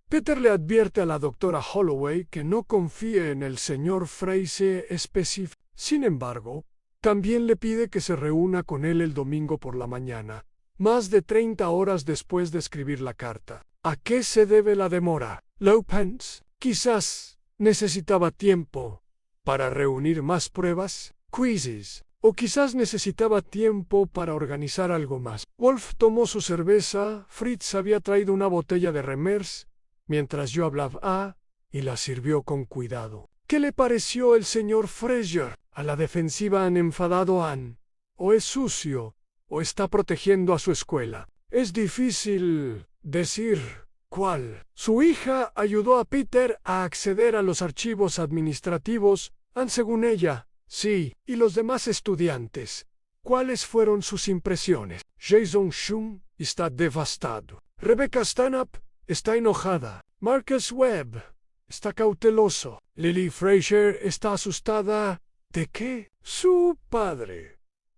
Peter le advierte a la doctora Holloway que no confíe en el señor Fraser específico. Sin embargo, también le pide que se reúna con él el domingo por la mañana, más de 30 horas después de escribir la carta. ¿A qué se debe la demora? Lowpants, quizás necesitaba tiempo para reunir más pruebas, quizzes, o quizás necesitaba tiempo para organizar algo más. Wolf tomó su cerveza. Fritz había traído una botella de Remers mientras yo hablaba y la sirvió con cuidado. ¿Qué le pareció el señor Fraser? A la defensiva han enfadado a Anne. O es sucio, o está protegiendo a su escuela. Es difícil decir cuál. Su hija ayudó a Peter a acceder a los archivos administrativos, según ella. Sí, y los demás estudiantes. ¿Cuáles fueron sus impresiones? Jason Shum está devastado. Rebecca Stanhope está enojada. Marcus Webb está cauteloso. Lily Fraser está asustada. ¿De qué? Su padre.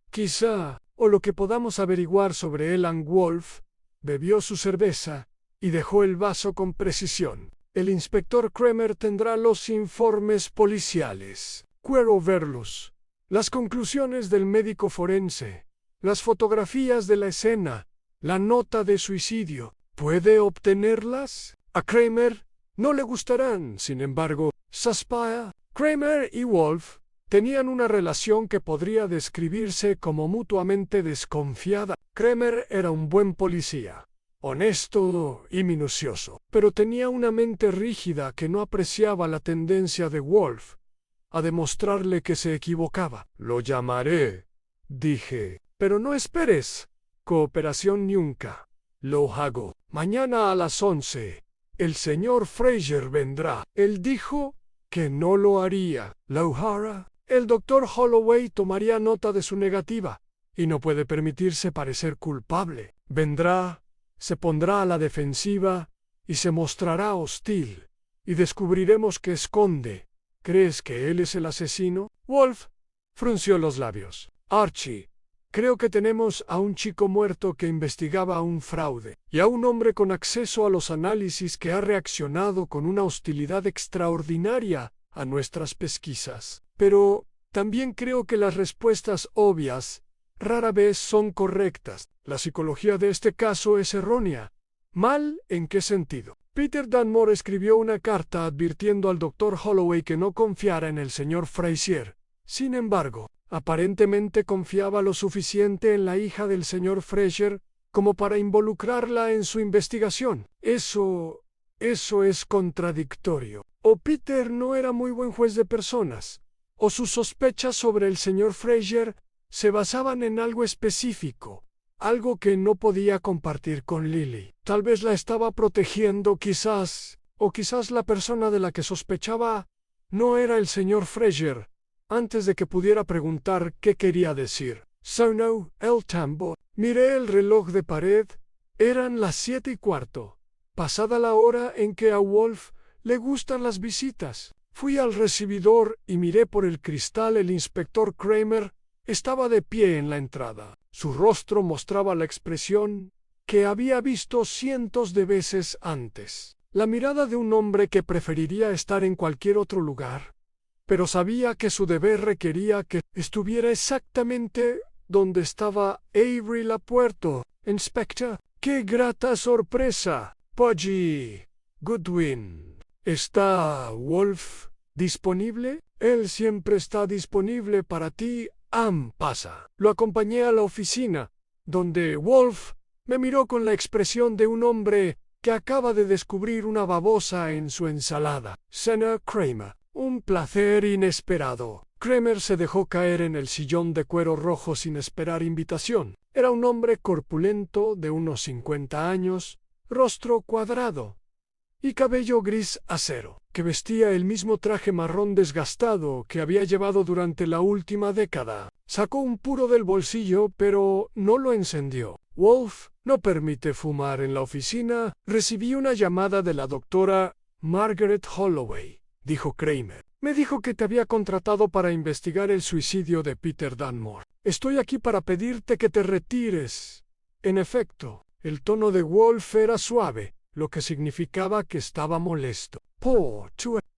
Quizá, o lo que podamos averiguar sobre Elan Wolf, bebió su cerveza y dejó el vaso con precisión. El inspector Kramer tendrá los informes policiales. Quiero verlos. Las conclusiones del médico forense, las fotografías de la escena, la nota de suicidio. ¿Puede obtenerlas? A Kramer no le gustarán, sin embargo. Saspaya, Kramer y Wolf tenían una relación que podría describirse como mutuamente desconfiada. Kramer era un buen policía, honesto y minucioso, pero tenía una mente rígida que no apreciaba la tendencia de Wolf a demostrarle que se equivocaba. Lo llamaré, dije, pero no esperes cooperación nunca. Lo hago. Mañana a las 11. El señor Fraser vendrá. Él dijo que no lo haría. La O'Hara. El doctor Holloway tomaría nota de su negativa, y no puede permitirse parecer culpable. Vendrá, se pondrá a la defensiva, y se mostrará hostil, y descubriremos que esconde. ¿Crees que él es el asesino? Wolf frunció los labios. Archie, creo que tenemos a un chico muerto que investigaba un fraude, y a un hombre con acceso a los análisis que ha reaccionado con una hostilidad extraordinaria a nuestras pesquisas. Pero también creo que las respuestas obvias rara vez son correctas. La psicología de este caso es errónea. ¿Mal en qué sentido? Peter Dunmore escribió una carta advirtiendo al Dr. Holloway que no confiara en el señor Fraser. Sin embargo, aparentemente confiaba lo suficiente en la hija del señor Fraser como para involucrarla en su investigación. Eso es contradictorio. O Peter no era muy buen juez de personas, o sus sospechas sobre el señor Fraser se basaban en algo específico, algo que no podía compartir con Lily. Tal vez la estaba protegiendo, quizás, O quizás la persona de la que sospechaba no era el señor Fraser, antes de que pudiera preguntar qué quería decir. Sonó el tambor. Miré el reloj de pared. Eran las 7:15, pasada la hora en que a Wolf le gustan las visitas. Fui al recibidor y miré por el cristal. El inspector Kramer estaba de pie en la entrada. Su rostro mostraba la expresión que había visto cientos de veces antes. La mirada de un hombre que preferiría estar en cualquier otro lugar, pero sabía que su deber requería que estuviera exactamente donde estaba Avery Lapuerto. Inspector, ¡qué grata sorpresa! Pudgy Goodwin. ¿Está Wolf disponible? Él siempre está disponible para ti. Pasa. Lo acompañé a la oficina, donde Wolf me miró con la expresión de un hombre que acaba de descubrir una babosa en su ensalada. Senator Kramer. Un placer inesperado. Kramer se dejó caer en el sillón de cuero rojo sin esperar invitación. Era un hombre corpulento de unos 50 años, rostro cuadrado y cabello gris acero, que vestía el mismo traje marrón desgastado que había llevado durante la última década. Sacó un puro del bolsillo, pero no lo encendió. Wolf no permite fumar en la oficina. Recibí una llamada de la doctora Margaret Holloway, dijo Kramer. Me dijo que te había contratado para investigar el suicidio de Peter Dunmore. Estoy aquí para pedirte que te retires. En efecto, el tono de Wolf era suave, lo que significaba que estaba molesto.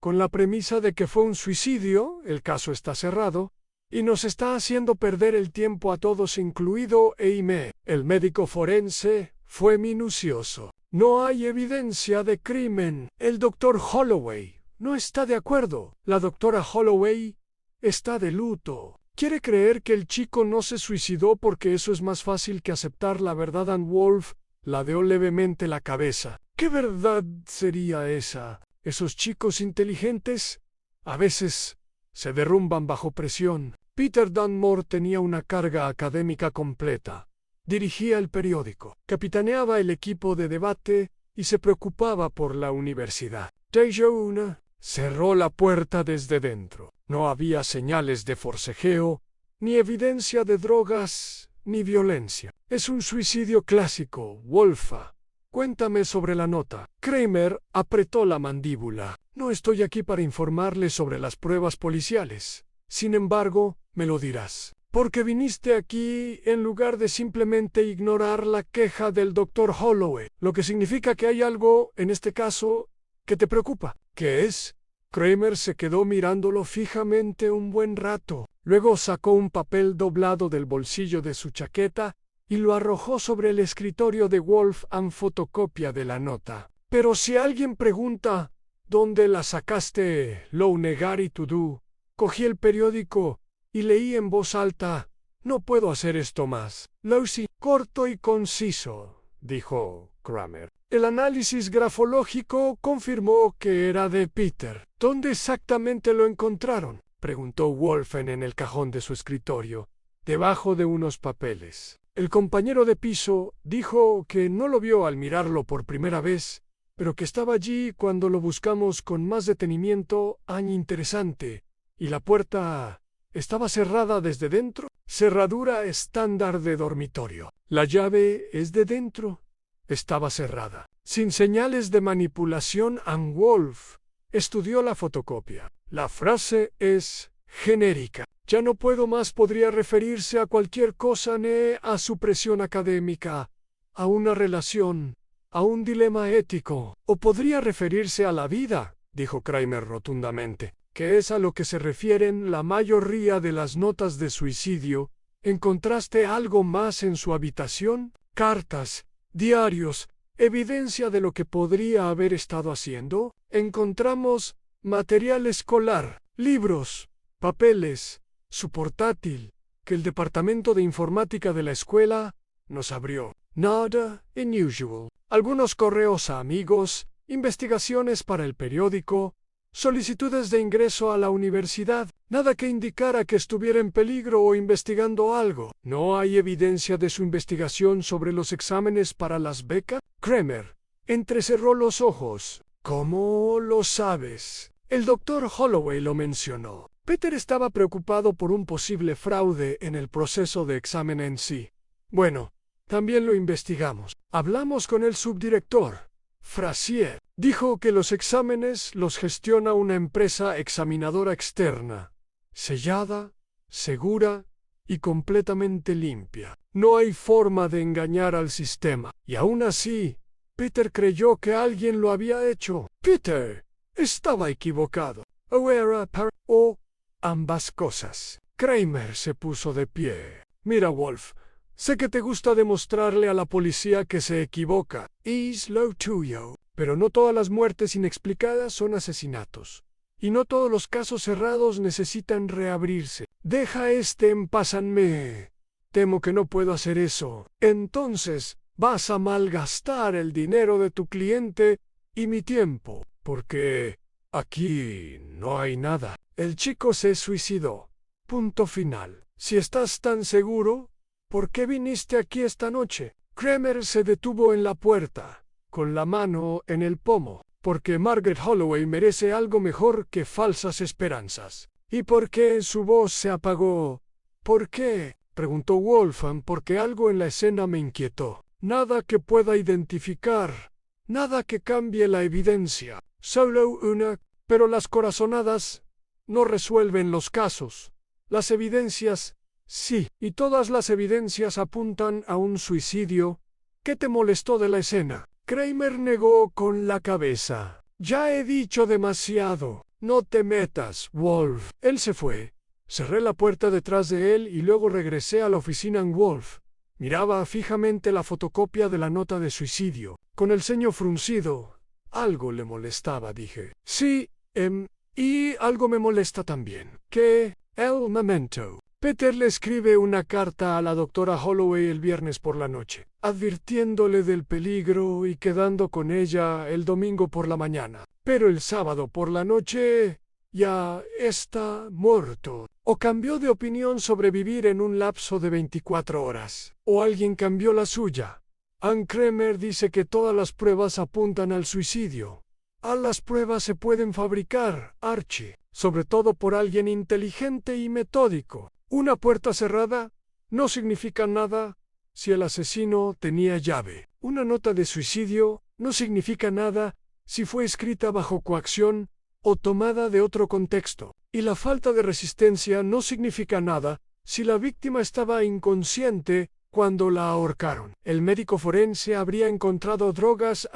Con la premisa de que fue un suicidio, el caso está cerrado, y nos está haciendo perder el tiempo a todos, incluido Aime. El médico forense fue minucioso. No hay evidencia de crimen. El doctor Holloway no está de acuerdo. La doctora Holloway está de luto. Quiere creer que el chico no se suicidó porque eso es más fácil que aceptar la verdad. And Wolf ladeó levemente la cabeza. ¿Qué verdad sería esa? Esos chicos inteligentes a veces se derrumban bajo presión. Peter Dunmore tenía una carga académica completa. Dirigía el periódico, capitaneaba el equipo de debate y se preocupaba por la universidad. Taejoon cerró la puerta desde dentro. No había señales de forcejeo, ni evidencia de drogas, ni violencia. Es un suicidio clásico, Wolfa. Cuéntame sobre la nota. Kramer apretó la mandíbula. No estoy aquí para informarle sobre las pruebas policiales. Sin embargo, me lo dirás. Porque viniste aquí en lugar de simplemente ignorar la queja del Dr. Holloway, lo que significa que hay algo, en este caso, que te preocupa. ¿Qué es? Kramer se quedó mirándolo fijamente un buen rato. Luego sacó un papel doblado del bolsillo de su chaqueta y lo arrojó sobre el escritorio de Wolf en fotocopia de la nota. Pero si alguien pregunta dónde la sacaste, lo negaré to do. Cogí el periódico y leí en voz alta. No puedo hacer esto más. Lucy, corto y conciso, dijo Kramer. El análisis grafológico confirmó que era de Peter. ¿Dónde exactamente lo encontraron?, preguntó Wolfen en el cajón de su escritorio, debajo de unos papeles. El compañero de piso dijo que no lo vio al mirarlo por primera vez, pero que estaba allí cuando lo buscamos con más detenimiento. Interesante. ¿Y la puerta estaba cerrada desde dentro? Cerradura estándar de dormitorio. La llave es de dentro. Estaba cerrada. Sin señales de manipulación. And Wolf estudió la fotocopia. La frase es genérica. Ya no puedo más podría referirse a cualquier cosa, a su presión académica, a una relación, a un dilema ético, o podría referirse a la vida, dijo Kramer rotundamente, que es a lo que se refieren la mayoría de las notas de suicidio. ¿Encontraste algo más en su habitación? Cartas, diarios, evidencia de lo que podría haber estado haciendo. Encontramos material escolar, libros, papeles, su portátil, que el departamento de informática de la escuela nos abrió. Nada unusual. Algunos correos a amigos, investigaciones para el periódico, solicitudes de ingreso a la universidad. Nada que indicara que estuviera en peligro o investigando algo. ¿No hay evidencia de su investigación sobre los exámenes para las becas? Kramer entrecerró los ojos. ¿Cómo lo sabes? El doctor Holloway lo mencionó. Peter estaba preocupado por un posible fraude en el proceso de examen en sí. Bueno, también lo investigamos. Hablamos con el subdirector, Frazier. Dijo que los exámenes los gestiona una empresa examinadora externa, sellada, segura y completamente limpia. No hay forma de engañar al sistema. Y aún así, Peter creyó que alguien lo había hecho. Peter estaba equivocado. O ambas cosas. Kramer se puso de pie. Mira, Wolf, sé que te gusta demostrarle a la policía que se equivoca. Es lo tuyo. Pero no todas las muertes inexplicadas son asesinatos. Y no todos los casos cerrados necesitan reabrirse. Deja en paz, Anne. Temo que no puedo hacer eso. Entonces, vas a malgastar el dinero de tu cliente y mi tiempo. Porque aquí no hay nada. El chico se suicidó. Punto final. Si estás tan seguro, ¿por qué viniste aquí esta noche? Kramer se detuvo en la puerta, con la mano en el pomo. Porque Margaret Holloway merece algo mejor que falsas esperanzas. ¿Y por qué su voz se apagó? ¿Por qué? Preguntó Wolfram, porque algo en la escena me inquietó. Nada que pueda identificar, nada que cambie la evidencia. Solo una, pero las corazonadas no resuelven los casos. Las evidencias, sí, y todas las evidencias apuntan a un suicidio. ¿Qué te molestó de la escena? Kramer negó con la cabeza. Ya he dicho demasiado. No te metas, Wolf. Él se fue. Cerré la puerta detrás de él y luego regresé a la oficina en Wolf. Miraba fijamente la fotocopia de la nota de suicidio, con el ceño fruncido. Algo le molestaba, dije. Sí, y algo me molesta también. ¿Qué? El memento. Peter le escribe una carta a la doctora Holloway el viernes por la noche, advirtiéndole del peligro y quedando con ella el domingo por la mañana. Pero el sábado por la noche ya está muerto. O cambió de opinión sobre vivir en un lapso de 24 horas. O alguien cambió la suya. Ann Kramer dice que todas las pruebas apuntan al suicidio. Las pruebas se pueden fabricar, Archie, sobre todo por alguien inteligente y metódico. Una puerta cerrada no significa nada si el asesino tenía llave. Una nota de suicidio no significa nada si fue escrita bajo coacción o tomada de otro contexto. Y la falta de resistencia no significa nada si la víctima estaba inconsciente cuando la ahorcaron. El médico forense habría encontrado drogas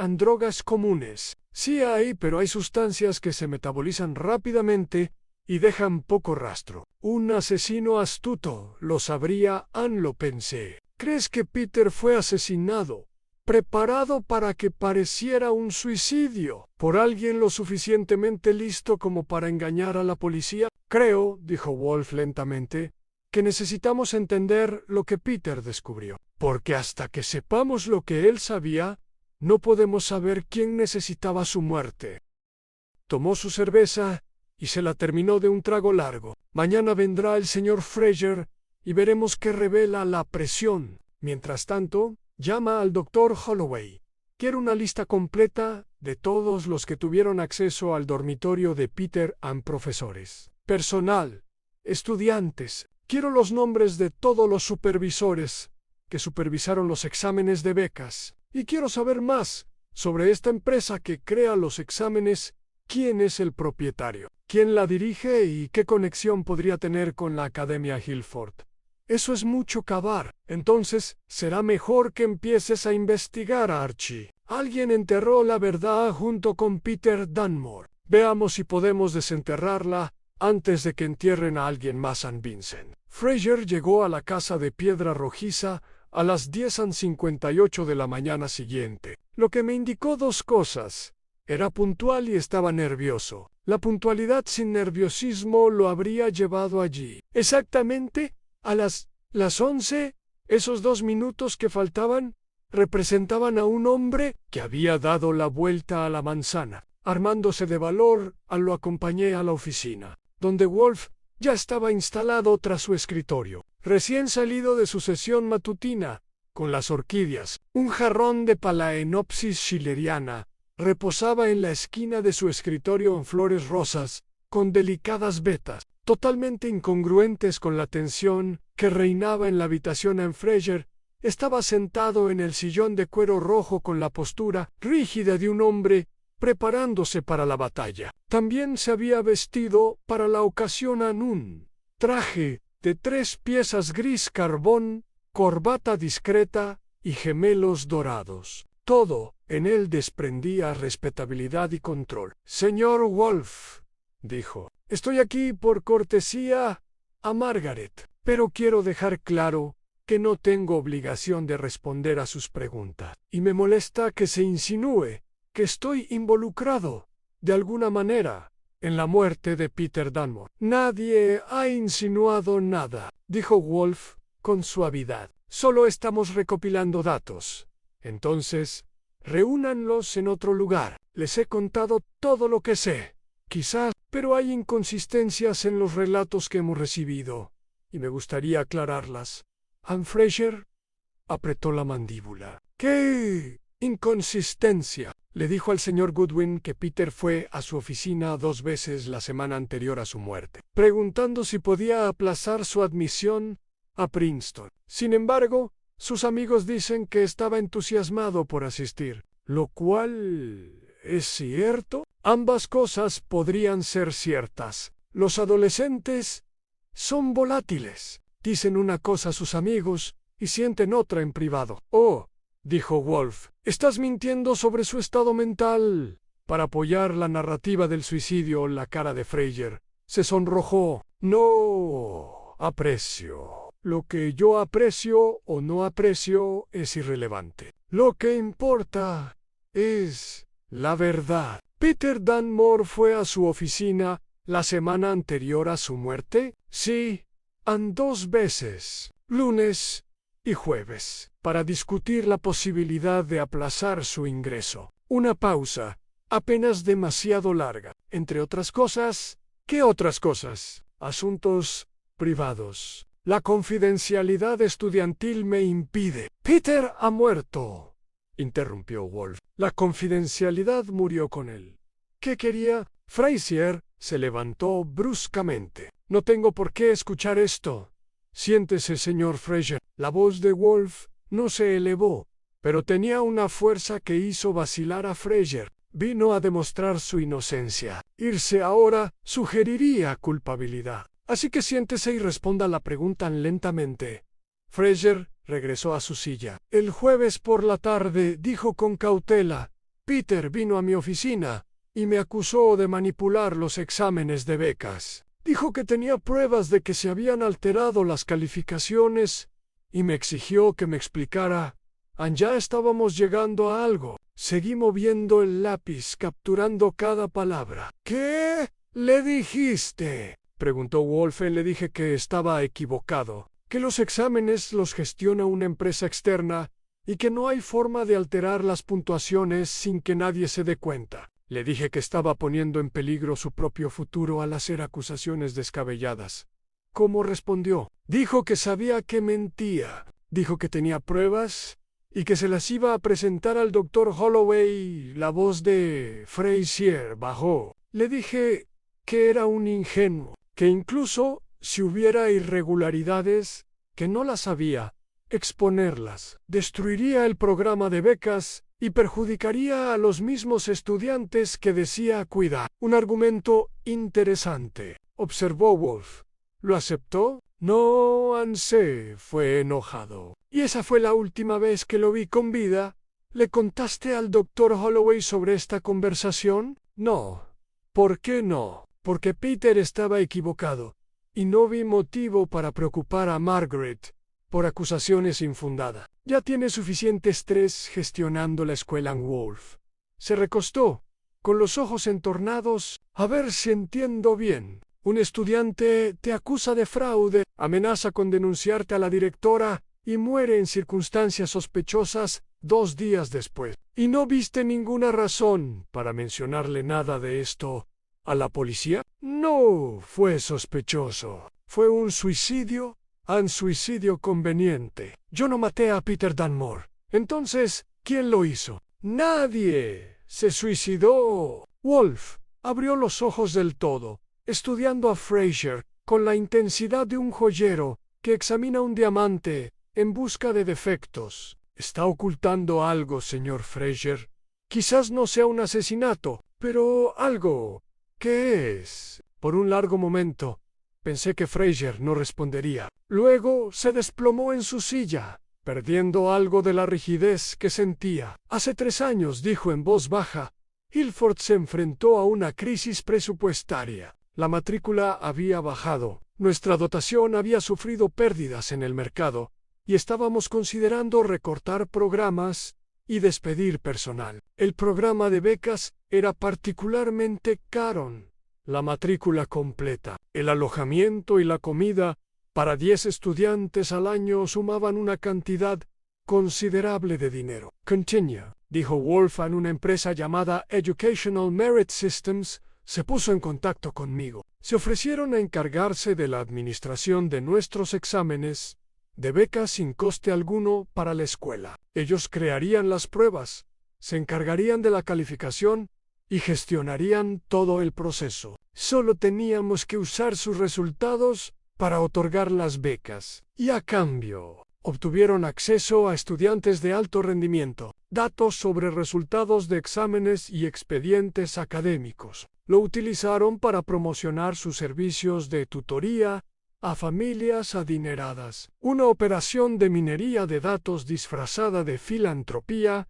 comunes. Sí hay, pero hay sustancias que se metabolizan rápidamente y dejan poco rastro. Un asesino astuto lo sabría, Ann, lo pensé. ¿Crees que Peter fue asesinado, preparado para que pareciera un suicidio, por alguien lo suficientemente listo como para engañar a la policía? Creo, dijo Wolf lentamente, que necesitamos entender lo que Peter descubrió. Porque hasta que sepamos lo que él sabía, no podemos saber quién necesitaba su muerte. Tomó su cerveza y se la terminó de un trago largo. Mañana vendrá el señor Frazier y veremos qué revela la presión. Mientras tanto, llama al doctor Holloway. Quiero una lista completa de todos los que tuvieron acceso al dormitorio de Peter and profesores. Personal, estudiantes. Quiero los nombres de todos los supervisores que supervisaron los exámenes de becas. Y quiero saber más sobre esta empresa que crea los exámenes. ¿Quién es el propietario? ¿Quién la dirige y qué conexión podría tener con la Academia Hillford? Eso es mucho cavar. Entonces, será mejor que empieces a investigar, Archie. Alguien enterró la verdad junto con Peter Dunmore. Veamos si podemos desenterrarla antes de que entierren a alguien más en Vincent. Frazier llegó a la casa de piedra rojiza a las 10:58 de la mañana siguiente, lo que me indicó dos cosas. Era puntual y estaba nervioso. La puntualidad sin nerviosismo lo habría llevado allí. Exactamente a las 11, esos 2 minutos que faltaban representaban a un hombre que había dado la vuelta a la manzana. Armándose de valor, lo acompañé a la oficina, donde Wolf ya estaba instalado tras su escritorio, recién salido de su sesión matutina, con las orquídeas, un jarrón de Phalaenopsis schilleriana, reposaba en la esquina de su escritorio en flores rosas, con delicadas vetas, totalmente incongruentes con la tensión que reinaba en la habitación. En Fraser estaba sentado en el sillón de cuero rojo con la postura rígida de un hombre preparándose para la batalla. También se había vestido para la ocasión en un traje de 3 piezas gris carbón, corbata discreta y gemelos dorados. Todo en él desprendía respetabilidad y control. «Señor Wolf», dijo, «estoy aquí por cortesía a Margaret, pero quiero dejar claro que no tengo obligación de responder a sus preguntas, y me molesta que se insinúe que estoy involucrado, de alguna manera, en la muerte de Peter Dunmore». «Nadie ha insinuado nada», dijo Wolf con suavidad. «Solo estamos recopilando datos. Entonces, reúnanlos en otro lugar. Les he contado todo lo que sé. Quizás, pero hay inconsistencias en los relatos que hemos recibido, y me gustaría aclararlas». Anne Fraser apretó la mandíbula. «¿Qué inconsistencia?», le dijo al señor Goodwin que Peter fue a su oficina 2 veces la semana anterior a su muerte, preguntando si podía aplazar su admisión a Princeton. Sin embargo, sus amigos dicen que estaba entusiasmado por asistir, lo cual es cierto. Ambas cosas podrían ser ciertas. Los adolescentes son volátiles. Dicen una cosa a sus amigos y sienten otra en privado. «Oh», dijo Wolf, «estás mintiendo sobre su estado mental». Para apoyar la narrativa del suicidio, la cara de Fraser se sonrojó. «No aprecio. Lo que yo aprecio o no aprecio es irrelevante. Lo que importa es la verdad. ¿Peter Dunmore fue a su oficina la semana anterior a su muerte?» «Sí, han 2 veces, lunes y jueves, para discutir la posibilidad de aplazar su ingreso». Una pausa, apenas demasiado larga. «Entre otras cosas». «¿Qué otras cosas?» «Asuntos privados. La confidencialidad estudiantil me impide». «Peter ha muerto», interrumpió Wolf. «La confidencialidad murió con él». «¿Qué quería?» Fraser se levantó bruscamente. «No tengo por qué escuchar esto». «Siéntese, señor Fraser». La voz de Wolf no se elevó, pero tenía una fuerza que hizo vacilar a Fraser. Vino a demostrar su inocencia. Irse ahora sugeriría culpabilidad. Así que siéntese y responda la pregunta lentamente. Fraser regresó a su silla. «El jueves por la tarde», dijo con cautela, «Peter vino a mi oficina y me acusó de manipular los exámenes de becas. Dijo que tenía pruebas de que se habían alterado las calificaciones y me exigió que me explicara. Ya estábamos llegando a algo». Seguí moviendo el lápiz, capturando cada palabra. «¿Qué le dijiste?», preguntó Wolf. «Le dije que estaba equivocado, que los exámenes los gestiona una empresa externa y que no hay forma de alterar las puntuaciones sin que nadie se dé cuenta. Le dije que estaba poniendo en peligro su propio futuro al hacer acusaciones descabelladas». ¿Cómo respondió? «Dijo que sabía que mentía. Dijo que tenía pruebas y que se las iba a presentar al doctor Holloway». La voz de Fraser bajó. «Le dije que era un ingenuo, que incluso si hubiera irregularidades, que no las había, exponerlas destruiría el programa de becas y perjudicaría a los mismos estudiantes que decía cuidar». «Un argumento interesante», observó Wolf. «¿Lo aceptó?» «No ansé», fue enojado. «¿Y esa fue la última vez que lo vi con vida? ¿Le contaste al doctor Holloway sobre esta conversación?» «No». «¿Por qué no?» «Porque Peter estaba equivocado, y no vi motivo para preocupar a Margaret por acusaciones infundadas. Ya tiene suficiente estrés gestionando la escuela en Wolf». Se recostó, con los ojos entornados. «A ver si entiendo bien. Un estudiante te acusa de fraude, amenaza con denunciarte a la directora y muere en circunstancias sospechosas 2 días después. ¿Y no viste ninguna razón para mencionarle nada de esto a la policía?» «No fue sospechoso. Fue un suicidio, suicidio conveniente. Yo no maté a Peter Dunmore». «Entonces, ¿quién lo hizo?» «Nadie», Se suicidó. Wolf abrió los ojos del todo, estudiando a Fraser con la intensidad de un joyero que examina un diamante en busca de defectos. Está ocultando algo, señor Fraser. Quizás no sea un asesinato, pero algo. ¿Qué es? Por un largo momento pensé que Fraser no respondería. Luego se desplomó en su silla, perdiendo algo de la rigidez que sentía. Hace 3 años, dijo en voz baja, Hilford se enfrentó a una crisis presupuestaria. La matrícula había bajado, nuestra dotación había sufrido pérdidas en el mercado, y estábamos considerando recortar programas y despedir personal. El programa de becas era particularmente caro. La matrícula completa, el alojamiento y la comida para 10 estudiantes al año sumaban una cantidad considerable de dinero. Continue, dijo Wolf. En una empresa llamada Educational Merit Systems se puso en contacto conmigo. Se ofrecieron a encargarse de la administración de nuestros exámenes de becas sin coste alguno para la escuela. Ellos crearían las pruebas, se encargarían de la calificación y gestionarían todo el proceso. Solo teníamos que usar sus resultados para otorgar las becas. Y a cambio, obtuvieron acceso a estudiantes de alto rendimiento, datos sobre resultados de exámenes y expedientes académicos. Lo utilizaron para promocionar sus servicios de tutoría a familias adineradas. Una operación de minería de datos disfrazada de filantropía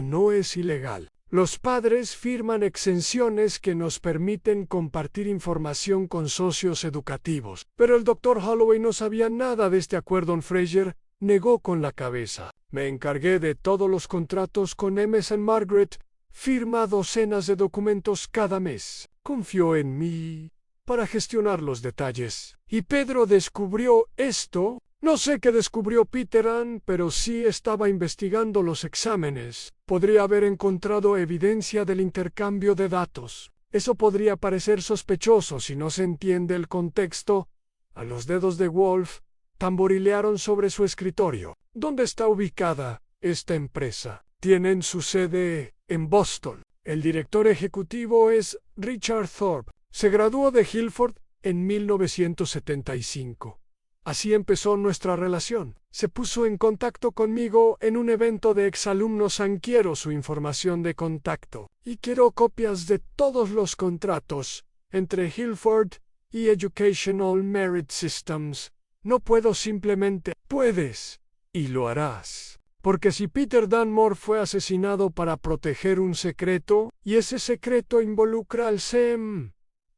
no es ilegal. Los padres firman exenciones que nos permiten compartir información con socios educativos. Pero el Dr. Holloway no sabía nada de este acuerdo. Fraser negó con la cabeza. Me encargué de todos los contratos con Emerson Margaret. Firma docenas de documentos cada mes. Confió en mí para gestionar los detalles. Y Pedro descubrió esto. No sé qué descubrió Peter Ann, pero sí estaba investigando los exámenes. Podría haber encontrado evidencia del intercambio de datos. Eso podría parecer sospechoso si no se entiende el contexto. A los dedos de Wolf tamborilearon sobre su escritorio. ¿Dónde está ubicada esta empresa? Tienen su sede en Boston. El director ejecutivo es Richard Thorpe. Se graduó de Hilford en 1975. Así empezó nuestra relación. Se puso en contacto conmigo en un evento de exalumnos. Quiero su información de contacto y quiero copias de todos los contratos entre Hilford y Educational Merit Systems. No puedo simplemente. Puedes, y lo harás. Porque si Peter Dunmore fue asesinado para proteger un secreto, y ese secreto involucra al SEM,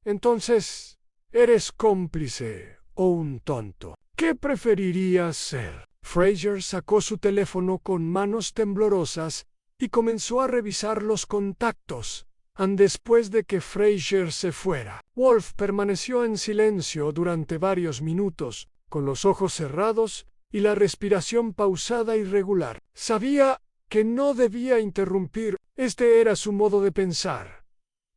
entonces eres cómplice o un tonto. ¿Qué preferirías ser? Fraser sacó su teléfono con manos temblorosas y comenzó a revisar los contactos. Después de que Fraser se fuera, Wolf permaneció en silencio durante varios minutos, con los ojos cerrados y la respiración pausada y regular. Sabía que no debía interrumpir. Este era su modo de pensar.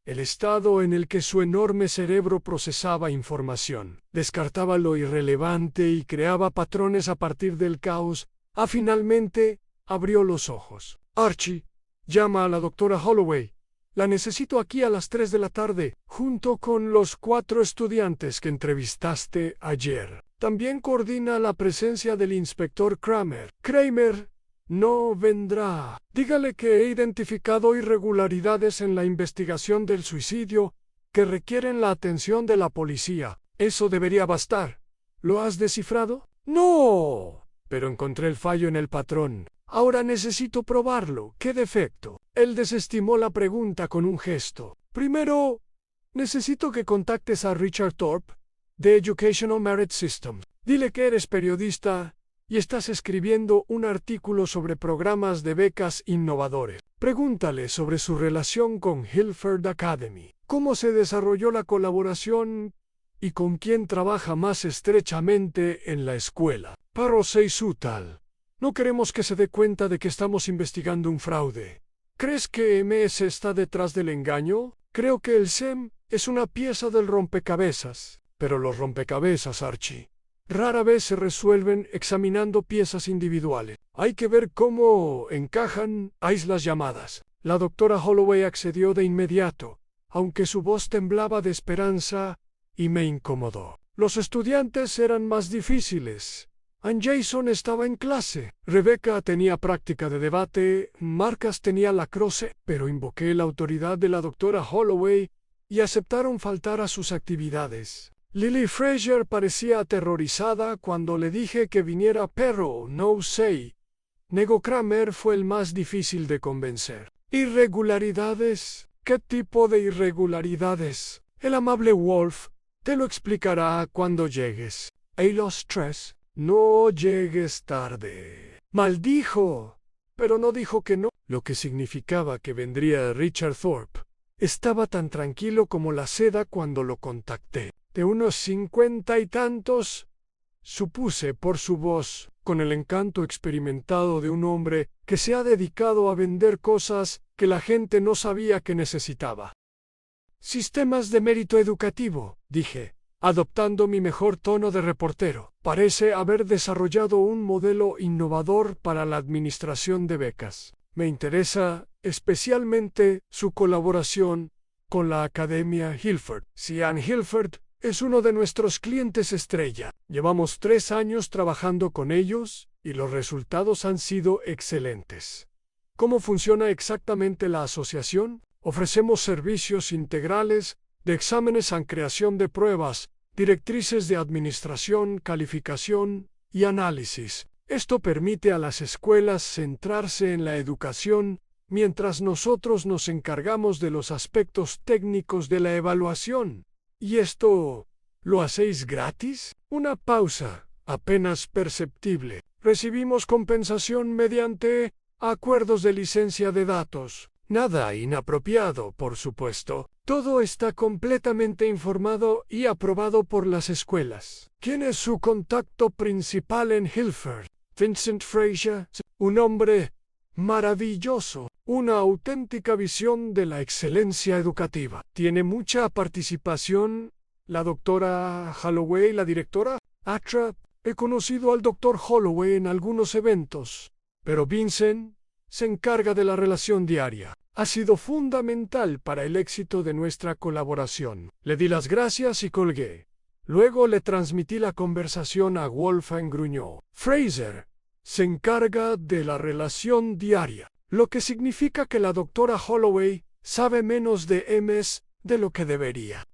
El estado en el que su enorme cerebro procesaba información, descartaba lo irrelevante y creaba patrones a partir del caos. Finalmente abrió los ojos. Archie, llama a la doctora Holloway. La necesito aquí a las 3 de la tarde, junto con los 4 estudiantes que entrevistaste ayer. También coordina la presencia del inspector Kramer. Kramer no vendrá. Dígale que he identificado irregularidades en la investigación del suicidio que requieren la atención de la policía. Eso debería bastar. ¿Lo has descifrado? No, pero encontré el fallo en el patrón. Ahora necesito probarlo. ¿Qué defecto? Él desestimó la pregunta con un gesto. Primero, necesito que contactes a Richard Thorpe de Educational Merit Systems. Dile que eres periodista y estás escribiendo un artículo sobre programas de becas innovadores. Pregúntale sobre su relación con Hilford Academy, cómo se desarrolló la colaboración y con quién trabaja más estrechamente en la escuela. Parrosey Sutal. No queremos que se dé cuenta de que estamos investigando un fraude. ¿Crees que MS está detrás del engaño? Creo que el SEM es una pieza del rompecabezas. Pero los rompecabezas, Archie, rara vez se resuelven examinando piezas individuales. Hay que ver cómo encajan las llamadas. La doctora Holloway accedió de inmediato, aunque su voz temblaba de esperanza, y me incomodó. Los estudiantes eran más difíciles. Ann Jason estaba en clase. Rebecca tenía práctica de debate. Marcus tenía lacrosse, pero invoqué la autoridad de la doctora Holloway y aceptaron faltar a sus actividades. Lily Fraser parecía aterrorizada cuando le dije que viniera, pero no sé. Negó Kramer fue el más difícil de convencer. ¿Irregularidades? ¿Qué tipo de irregularidades? El amable Wolf te lo explicará cuando llegues. ¿Y los tres? No llegues tarde. Maldijo, pero no dijo que no, lo que significaba que vendría Richard Thorpe. Estaba tan tranquilo como la seda cuando lo contacté. De unos 50 y tantos, supuse por su voz, con el encanto experimentado de un hombre que se ha dedicado a vender cosas que la gente no sabía que necesitaba. Sistemas de mérito educativo, dije, adoptando mi mejor tono de reportero. Parece haber desarrollado un modelo innovador para la administración de becas. Me interesa especialmente su colaboración con la Academia Hilford. Sian Hilford es uno de nuestros clientes estrella. Llevamos 3 años trabajando con ellos y los resultados han sido excelentes. ¿Cómo funciona exactamente la asociación? Ofrecemos servicios integrales de exámenes en creación de pruebas, directrices de administración, calificación y análisis. Esto permite a las escuelas centrarse en la educación mientras nosotros nos encargamos de los aspectos técnicos de la evaluación. ¿Y esto lo hacéis gratis? Una pausa, apenas perceptible. Recibimos compensación mediante acuerdos de licencia de datos. Nada inapropiado, por supuesto. Todo está completamente informado y aprobado por las escuelas. ¿Quién es su contacto principal en Hilford? Vincent Fraser, un hombre maravilloso, una auténtica visión de la excelencia educativa. Tiene mucha participación. La doctora Holloway, la directora. Atra, he conocido al doctor Holloway en algunos eventos, pero Vincent se encarga de la relación diaria. Ha sido fundamental para el éxito de nuestra colaboración. Le di las gracias y colgué. Luego le transmití la conversación a Wolfgang gruñó. Fraser se encarga de la relación diaria, lo que significa que la doctora Holloway sabe menos de MS de lo que debería.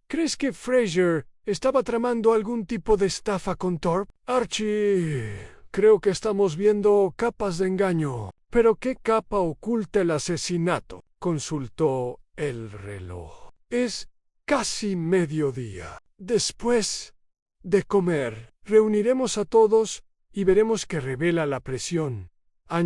¿Crees que Fraser estaba tramando algún tipo de estafa con Thorpe? Archie, creo que estamos viendo capas de engaño. ¿Pero qué capa oculta el asesinato? Consultó el reloj. Es casi mediodía. Después de comer, reuniremos a todos y veremos qué revela la presión.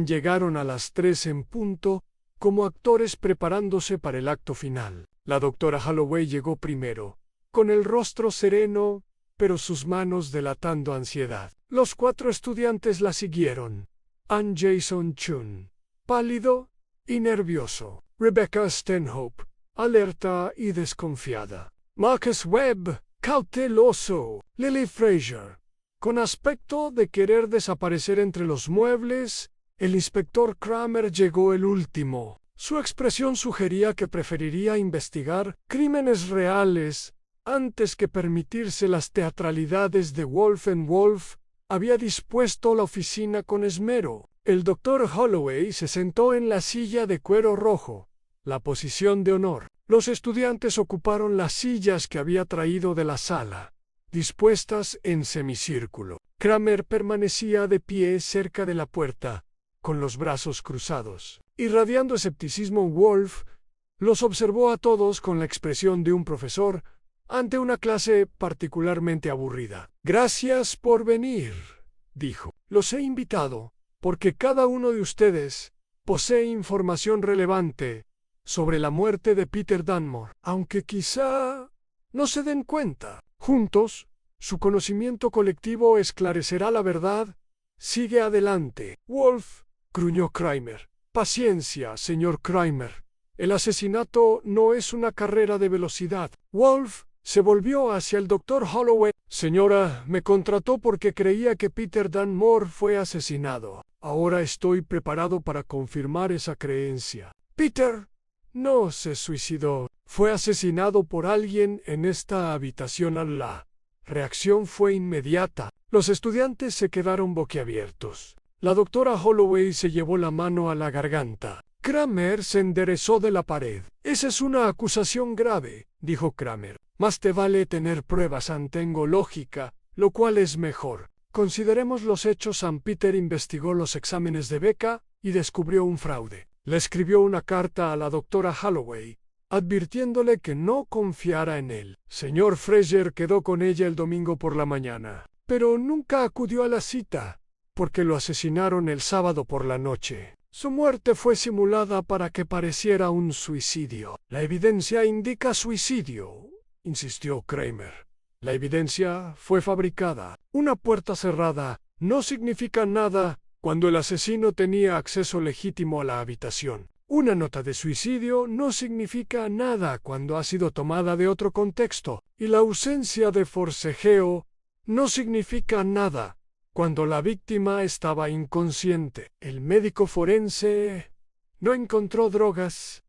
Llegaron a las 3 en punto, como actores preparándose para el acto final. La doctora Holloway llegó primero, con el rostro sereno, pero sus manos delatando ansiedad. Los 4 estudiantes la siguieron. Ann Jason Chun, pálido y nervioso. Rebecca Stanhope, alerta y desconfiada. Marcus Webb, cauteloso. Lily Fraser, con aspecto de querer desaparecer entre los muebles. El inspector Kramer llegó el último. Su expresión sugería que preferiría investigar crímenes reales antes que permitirse las teatralidades de Wolf & Wolf. Había dispuesto la oficina con esmero. El doctor Holloway se sentó en la silla de cuero rojo, la posición de honor. Los estudiantes ocuparon las sillas que había traído de la sala, dispuestas en semicírculo. Kramer permanecía de pie cerca de la puerta, con los brazos cruzados. Irradiando escepticismo, Wolf los observó a todos con la expresión de un profesor ante una clase particularmente aburrida. Gracias por venir, dijo. Los he invitado porque cada uno de ustedes posee información relevante sobre la muerte de Peter Dunmore, aunque quizá no se den cuenta. Juntos, su conocimiento colectivo esclarecerá la verdad. Sigue adelante. Wolf, gruñó Kramer. Paciencia, señor Kramer. El asesinato no es una carrera de velocidad. Wolf se volvió hacia el doctor Holloway. Señora, me contrató porque creía que Peter Dunmore fue asesinado. Ahora estoy preparado para confirmar esa creencia. Peter no se suicidó, fue asesinado por alguien en esta habitación. La reacción fue inmediata. Los estudiantes se quedaron boquiabiertos. La doctora Holloway se llevó la mano a la garganta. Kramer se enderezó de la pared. Esa es una acusación grave, dijo Kramer. Más te vale tener pruebas. Tengo lógica, lo cual es mejor. Consideremos los hechos. Peter investigó los exámenes de Becca y descubrió un fraude. Le escribió una carta a la doctora Holloway, advirtiéndole que no confiara en él. Señor Fraser quedó con ella el domingo por la mañana, pero nunca acudió a la cita, porque lo asesinaron el sábado por la noche. Su muerte fue simulada para que pareciera un suicidio. La evidencia indica suicidio, insistió Kramer. La evidencia fue fabricada. Una puerta cerrada no significa nada cuando el asesino tenía acceso legítimo a la habitación. Una nota de suicidio no significa nada cuando ha sido tomada de otro contexto. Y la ausencia de forcejeo no significa nada cuando la víctima estaba inconsciente. El médico forense no encontró drogas.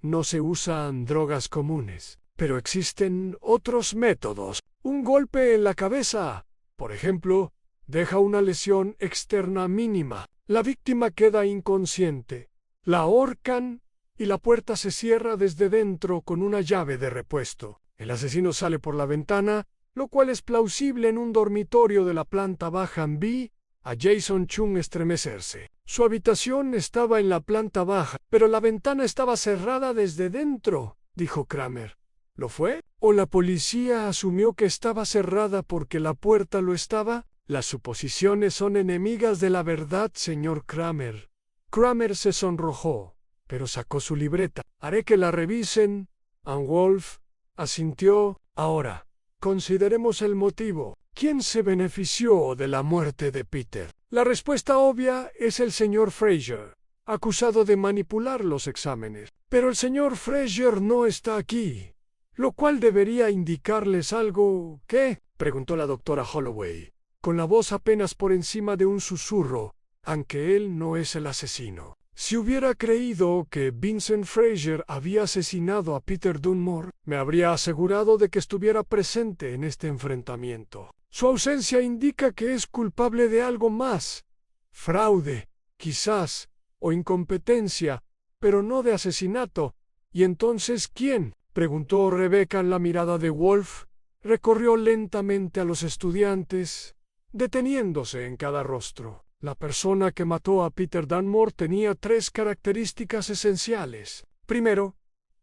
No se usan drogas comunes, pero existen otros métodos. Un golpe en la cabeza, por ejemplo, deja una lesión externa mínima. La víctima queda inconsciente. La ahorcan y la puerta se cierra desde dentro con una llave de repuesto. El asesino sale por la ventana, lo cual es plausible en un dormitorio de la planta baja. Vi a Jason Chung estremecerse. Su habitación estaba en la planta baja, pero la ventana estaba cerrada desde dentro, dijo Kramer. ¿Lo fue? ¿O la policía asumió que estaba cerrada porque la puerta lo estaba? Las suposiciones son enemigas de la verdad, señor Kramer. Kramer se sonrojó, pero sacó su libreta. Haré que la revisen. Wolf asintió. Ahora, consideremos el motivo. ¿Quién se benefició de la muerte de Peter? La respuesta obvia es el señor Fraser, acusado de manipular los exámenes. Pero el señor Fraser no está aquí, lo cual debería indicarles algo. ¿Qué?, preguntó la doctora Holloway, con la voz apenas por encima de un susurro, aunque él no es el asesino. Si hubiera creído que Vincent Fraser había asesinado a Peter Dunmore, me habría asegurado de que estuviera presente en este enfrentamiento. Su ausencia indica que es culpable de algo más. Fraude, quizás, o incompetencia, pero no de asesinato. ¿Y entonces quién?, preguntó Rebecca. La mirada de Wolf recorrió lentamente a los estudiantes, deteniéndose en cada rostro. La persona que mató a Peter Dunmore tenía 3 características esenciales. Primero,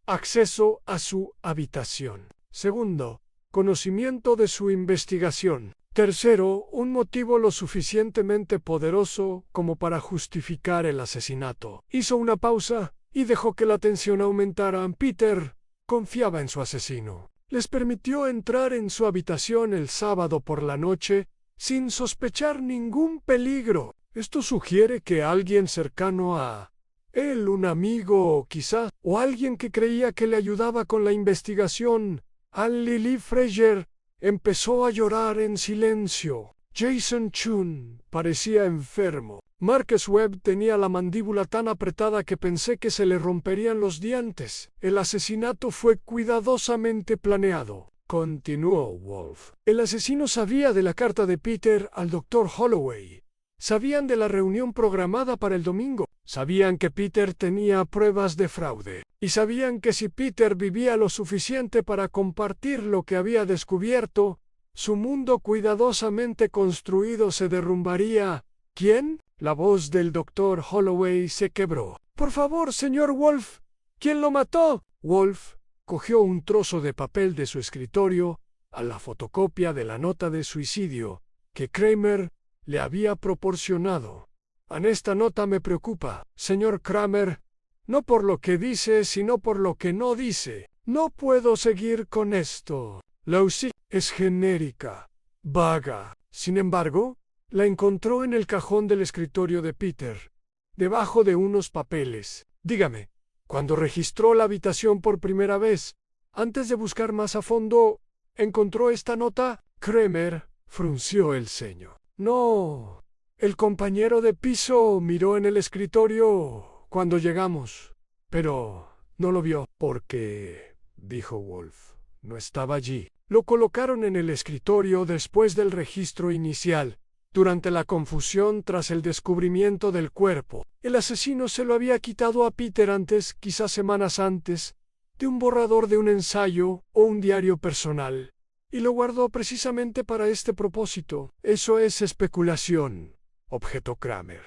acceso a su habitación. Segundo, conocimiento de su investigación. Tercero, un motivo lo suficientemente poderoso como para justificar el asesinato. Hizo una pausa y dejó que la tensión aumentara. Peter confiaba en su asesino. Les permitió entrar en su habitación el sábado por la noche sin sospechar ningún peligro. Esto sugiere que alguien cercano a él, un amigo quizás, o alguien que creía que le ayudaba con la investigación, Lily Fraser, empezó a llorar en silencio. Jason Chun parecía enfermo. Marcus Webb tenía la mandíbula tan apretada que pensé que se le romperían los dientes. El asesinato fue cuidadosamente planeado, continuó Wolf. El asesino sabía de la carta de Peter al Dr. Holloway. Sabían de la reunión programada para el domingo. Sabían que Peter tenía pruebas de fraude. Y sabían que si Peter vivía lo suficiente para compartir lo que había descubierto, su mundo cuidadosamente construido se derrumbaría. ¿Quién? La voz del Dr. Holloway se quebró. Por favor, señor Wolf, ¿quién lo mató? Wolf cogió un trozo de papel de su escritorio, a la fotocopia de la nota de suicidio que Kramer le había proporcionado. Esta nota me preocupa, señor Kramer, no por lo que dice, sino por lo que no dice. No puedo seguir con esto. Lucy es genérica, vaga. Sin embargo, la encontró en el cajón del escritorio de Peter, debajo de unos papeles. Dígame, cuando registró la habitación por primera vez, antes de buscar más a fondo, ¿encontró esta nota? Kramer frunció el ceño. No. El compañero de piso miró en el escritorio cuando llegamos. Pero no lo vio. Porque, dijo Wolf, no estaba allí. Lo colocaron en el escritorio después del registro inicial. Durante la confusión tras el descubrimiento del cuerpo, el asesino se lo había quitado a Peter antes, quizás semanas antes, de un borrador de un ensayo o un diario personal, y lo guardó precisamente para este propósito. Eso es especulación, objetó Kramer.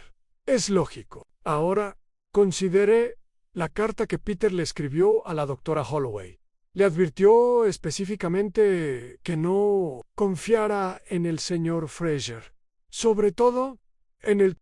Es lógico. Ahora, considere la carta que Peter le escribió a la doctora Holloway. Le advirtió específicamente que no confiara en el señor Fraser. Sobre todo, en el...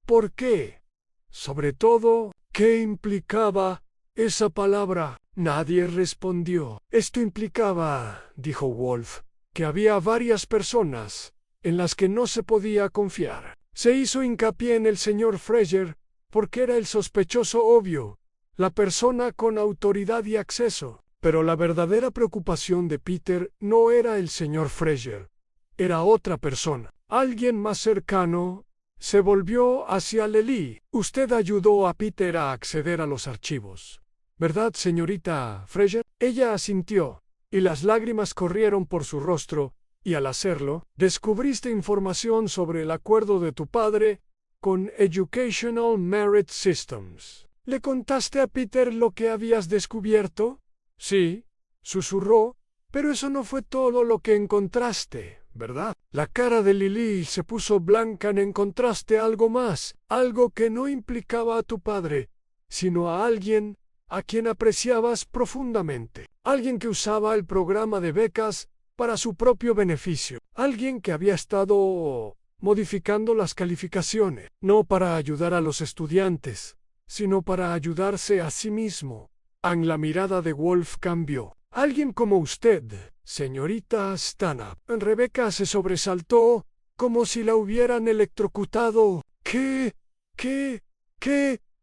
¿Por qué? Sobre todo, ¿qué implicaba esa palabra? Nadie respondió. Esto implicaba, dijo Wolf, que había varias personas en las que no se podía confiar. Se hizo hincapié en el señor Fraser porque era el sospechoso obvio, la persona con autoridad y acceso. Pero la verdadera preocupación de Peter no era el señor Fraser, era otra persona. Alguien más cercano. Se volvió hacia Lily. Usted ayudó a Peter a acceder a los archivos, ¿verdad, señorita Fraser? Ella asintió, y las lágrimas corrieron por su rostro, y al hacerlo, descubriste información sobre el acuerdo de tu padre con Educational Merit Systems. ¿Le contaste a Peter lo que habías descubierto? Sí, susurró, pero eso no fue todo lo que encontraste, ¿verdad? La cara de Lily se puso blanca. Encontraste algo más, algo que no implicaba a tu padre, sino a alguien a quien apreciabas profundamente, alguien que usaba el programa de becas para su propio beneficio, alguien que había estado modificando las calificaciones, no para ayudar a los estudiantes, sino para ayudarse a sí mismo. La mirada de Wolf cambió. Alguien como usted, señorita Stanhope. Rebecca se sobresaltó, como si la hubieran electrocutado. ¡Qué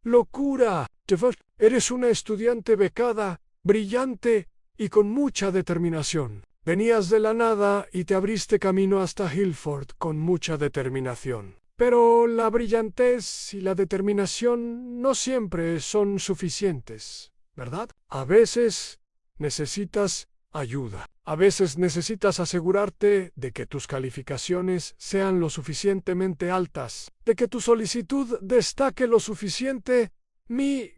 locura! Eres una estudiante becada, brillante y con mucha determinación. Venías de la nada y te abriste camino hasta Hillford con mucha determinación. Pero la brillantez y la determinación no siempre son suficientes, ¿verdad? A veces necesitas ayuda. A veces necesitas asegurarte de que tus calificaciones sean lo suficientemente altas, de que tu solicitud destaque lo suficiente. Mi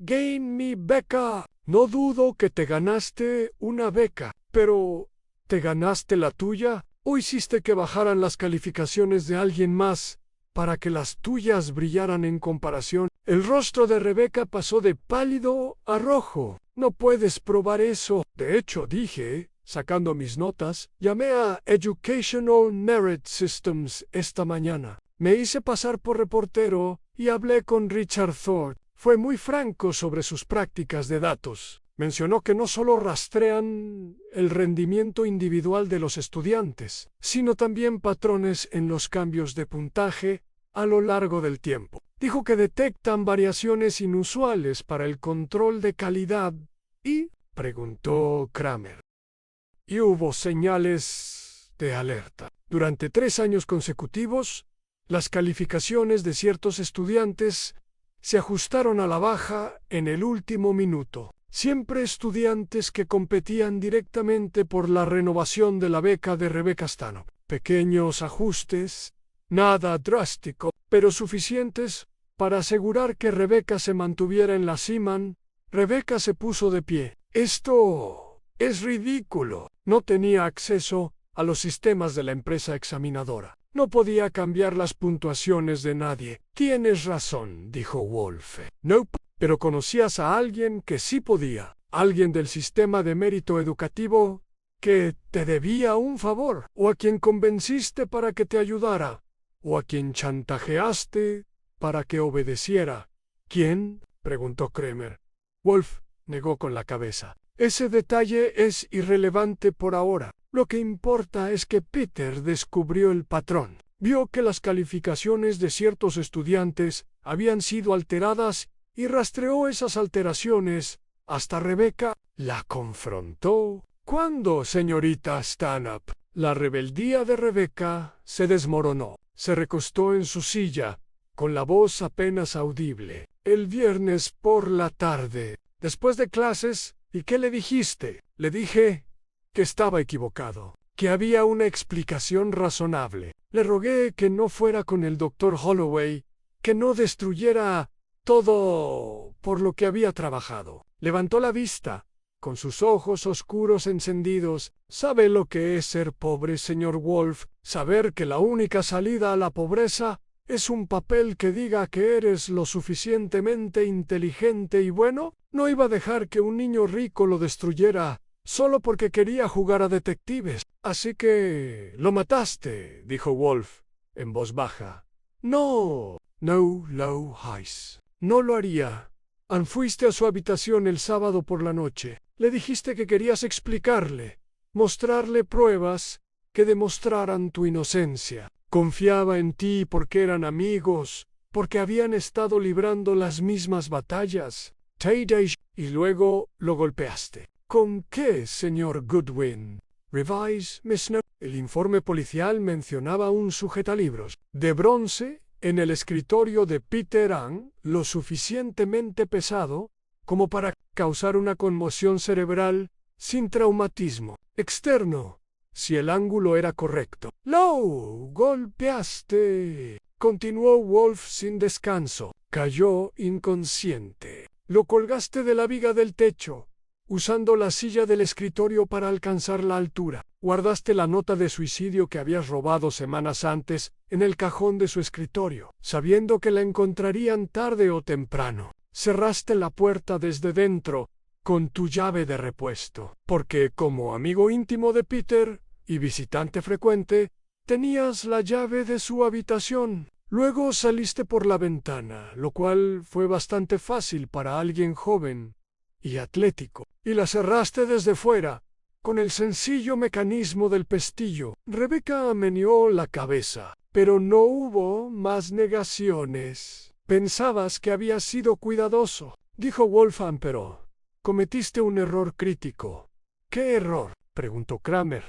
beca. No dudo que te ganaste una beca, pero ¿te ganaste la tuya o hiciste que bajaran las calificaciones de alguien más para que las tuyas brillaran en comparación? El rostro de Rebecca pasó de pálido a rojo. No puedes probar eso. De hecho, dije, sacando mis notas, llamé a Educational Merit Systems esta mañana. Me hice pasar por reportero y hablé con Richard Thorpe. Fue muy franco sobre sus prácticas de datos. Mencionó que no solo rastrean el rendimiento individual de los estudiantes, sino también patrones en los cambios de puntaje a lo largo del tiempo. Dijo que detectan variaciones inusuales para el control de calidad y, preguntó Kramer, y hubo señales de alerta. Durante 3 años consecutivos, las calificaciones de ciertos estudiantes se ajustaron a la baja en el último minuto. Siempre estudiantes que competían directamente por la renovación de la beca de Rebecca Stanhope. Pequeños ajustes, nada drástico, pero suficientes para asegurar que Rebecca se mantuviera en la cima. Rebecca se puso de pie. Esto es ridículo. No tenía acceso a los sistemas de la empresa examinadora. No podía cambiar las puntuaciones de nadie. Tienes razón, dijo Wolf. Nope, pero conocías a alguien que sí podía. Alguien del sistema de mérito educativo que te debía un favor, o a quien convenciste para que te ayudara, o a quien chantajeaste para que obedeciera. ¿Quién? Preguntó Kramer. Wolf negó con la cabeza. Ese detalle es irrelevante por ahora. Lo que importa es que Peter descubrió el patrón. Vio que las calificaciones de ciertos estudiantes habían sido alteradas y rastreó esas alteraciones hasta Rebecca. La confrontó. ¿Cuándo, señorita Stanhope? La rebeldía de Rebecca se desmoronó. Se recostó en su silla, con la voz apenas audible. El viernes por la tarde. después de clases, ¿y qué le dijiste? Le dije que estaba equivocado, que había una explicación razonable. Le rogué que no fuera con el doctor Holloway, que no destruyera todo por lo que había trabajado. Levantó la vista, con sus ojos oscuros encendidos. ¿Sabe lo que es ser pobre, señor Wolf? Saber que la única salida a la pobreza es un papel que diga que eres lo suficientemente inteligente y bueno. No iba a dejar que un niño rico lo destruyera solo porque quería jugar a detectives. Así que lo mataste, dijo Wolf, en voz baja. No, low highs. No lo haría. Fuiste a su habitación el sábado por la noche. Le dijiste que querías explicarle, mostrarle pruebas que demostraran tu inocencia. Confiaba en ti porque eran amigos, porque habían estado librando las mismas batallas. Y luego lo golpeaste. ¿Con qué, señor Goodwin? Revise, Miss No. El informe policial mencionaba un sujetalibros de bronce en el escritorio de Peter Ang, lo suficientemente pesado como para causar una conmoción cerebral sin traumatismo externo, si el ángulo era correcto. ¡Lo golpeaste!, continuó Wolf sin descanso. Cayó inconsciente. Lo colgaste de la viga del techo, usando la silla del escritorio para alcanzar la altura. Guardaste la nota de suicidio que habías robado semanas antes en el cajón de su escritorio, sabiendo que la encontrarían tarde o temprano. Cerraste la puerta desde dentro con tu llave de repuesto, porque como amigo íntimo de Peter y visitante frecuente, tenías la llave de su habitación. Luego saliste por la ventana, lo cual fue bastante fácil para alguien joven y atlético, y la cerraste desde fuera, con el sencillo mecanismo del pestillo. Rebecca meneó la cabeza, pero no hubo más negaciones. Pensabas que habías sido cuidadoso, dijo Wolfgang, pero cometiste un error crítico. ¿Qué error?, preguntó Kramer.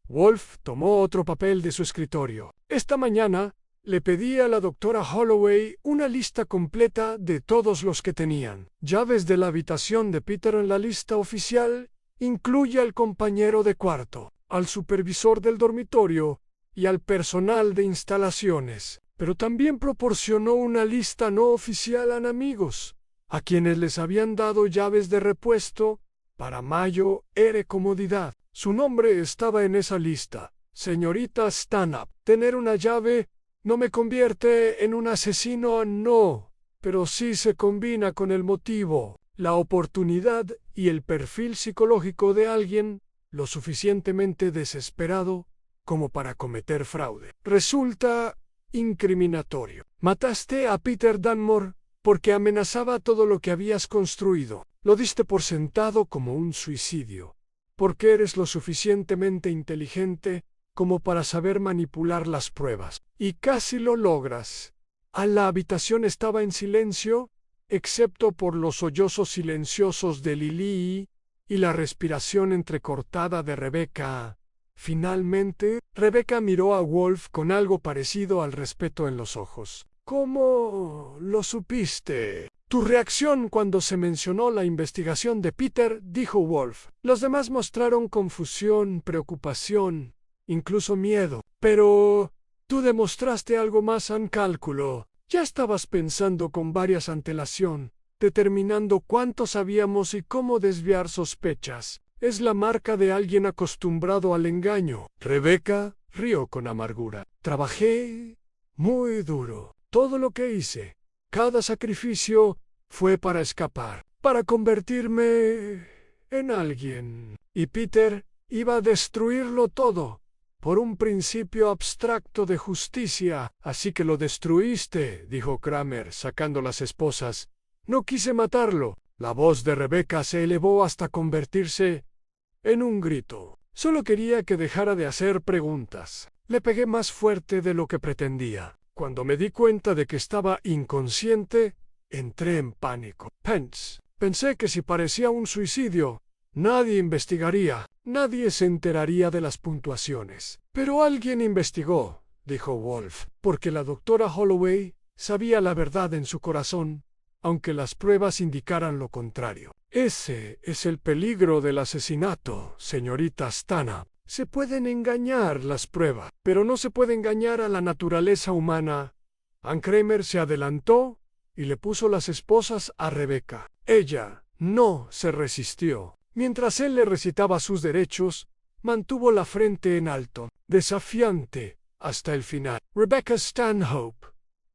Wolf tomó otro papel de su escritorio. Esta mañana le pedí a la doctora Holloway una lista completa de todos los que tenían llaves de la habitación de Peter. En la lista oficial incluye al compañero de cuarto, al supervisor del dormitorio y al personal de instalaciones, pero también proporcionó una lista no oficial a amigos, a quienes les habían dado llaves de repuesto para mayo ere comodidad. Su nombre estaba en esa lista. Señorita Stanhope, tener una llave no me convierte en un asesino, no, pero sí se combina con el motivo, la oportunidad y el perfil psicológico de alguien lo suficientemente desesperado como para cometer fraude. Resulta incriminatorio. Mataste a Peter Dunmore porque amenazaba todo lo que habías construido. Lo diste por sentado como un suicidio, porque eres lo suficientemente inteligente como para saber manipular las pruebas. Y casi lo logras. La habitación estaba en silencio, excepto por los sollozos silenciosos de Lily y la respiración entrecortada de Rebecca. Finalmente, Rebecca miró a Wolf con algo parecido al respeto en los ojos. ¿Cómo lo supiste? Tu reacción cuando se mencionó la investigación de Peter, dijo Wolf. Los demás mostraron confusión, preocupación, incluso miedo. Pero tú demostraste algo más en cálculo. Ya estabas pensando con varias antelación, determinando cuánto sabíamos y cómo desviar sospechas. Es la marca de alguien acostumbrado al engaño. Rebecca rió con amargura. Trabajé muy duro. Todo lo que hice, cada sacrificio, fue para escapar, para convertirme en alguien. Y Peter iba a destruirlo todo, por un principio abstracto de justicia. Así que lo destruiste, dijo Kramer, sacando las esposas. No quise matarlo. La voz de Rebecca se elevó hasta convertirse en un grito. Solo quería que dejara de hacer preguntas. Le pegué más fuerte de lo que pretendía. Cuando me di cuenta de que estaba inconsciente, entré en pánico. Pensé que si parecía un suicidio, nadie investigaría, nadie se enteraría de las puntuaciones. Pero alguien investigó, dijo Wolf, porque la doctora Holloway sabía la verdad en su corazón, aunque las pruebas indicaran lo contrario. Ese es el peligro del asesinato, señorita Stanhope. Se pueden engañar las pruebas, pero no se puede engañar a la naturaleza humana. Ann Kramer se adelantó y le puso las esposas a Rebecca. Ella no se resistió. Mientras él le recitaba sus derechos, mantuvo la frente en alto, desafiante, hasta el final. Rebecca Stanhope,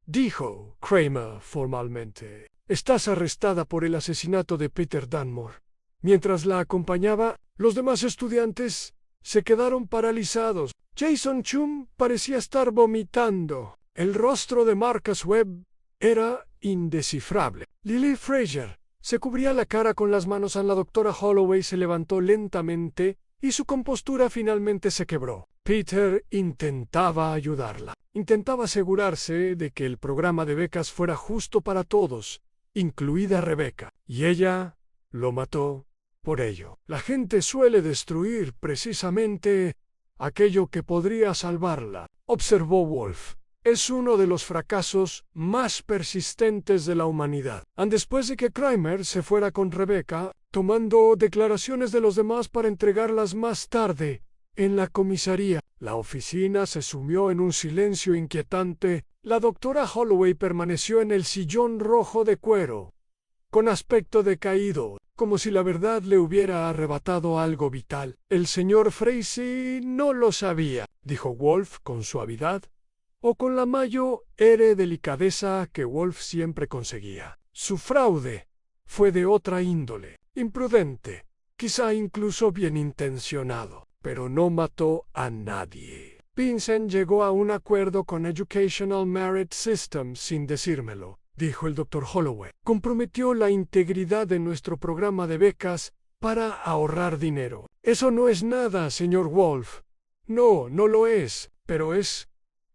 dijo Kramer formalmente, estás arrestada por el asesinato de Peter Dunmore. Mientras la acompañaba, los demás estudiantes se quedaron paralizados. Jason Chum parecía estar vomitando. El rostro de Marcus Webb era indescifrable. Lily Fraser se cubría la cara con las manos. La doctora Holloway se levantó lentamente y su compostura finalmente se quebró. Peter intentaba ayudarla. Intentaba asegurarse de que el programa de becas fuera justo para todos, incluida Rebecca. Y ella lo mató por ello. La gente suele destruir precisamente aquello que podría salvarla, observó Wolf. Es uno de los fracasos más persistentes de la humanidad. Después de que Kramer se fuera con Rebecca, tomando declaraciones de los demás para entregarlas más tarde en la comisaría, la oficina se sumió en un silencio inquietante. La doctora Holloway permaneció en el sillón rojo de cuero, con aspecto decaído, como si la verdad le hubiera arrebatado algo vital. El señor Tracy no lo sabía, dijo Wolf con suavidad, o con la mayor delicadeza que Wolf siempre conseguía. Su fraude fue de otra índole, imprudente, quizá incluso bien intencionado, pero no mató a nadie. Vincent llegó a un acuerdo con Educational Merit System sin decírmelo, dijo el Dr. Holloway. Comprometió la integridad de nuestro programa de becas para ahorrar dinero. Eso no es nada, señor Wolf. No, no lo es, pero es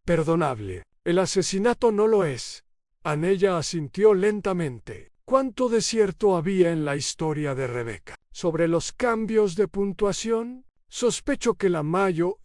perdonable. El asesinato no lo es. Anella asintió lentamente. ¿Cuánto de cierto había en la historia de Rebecca? Sobre los cambios de puntuación, sospecho que la mayor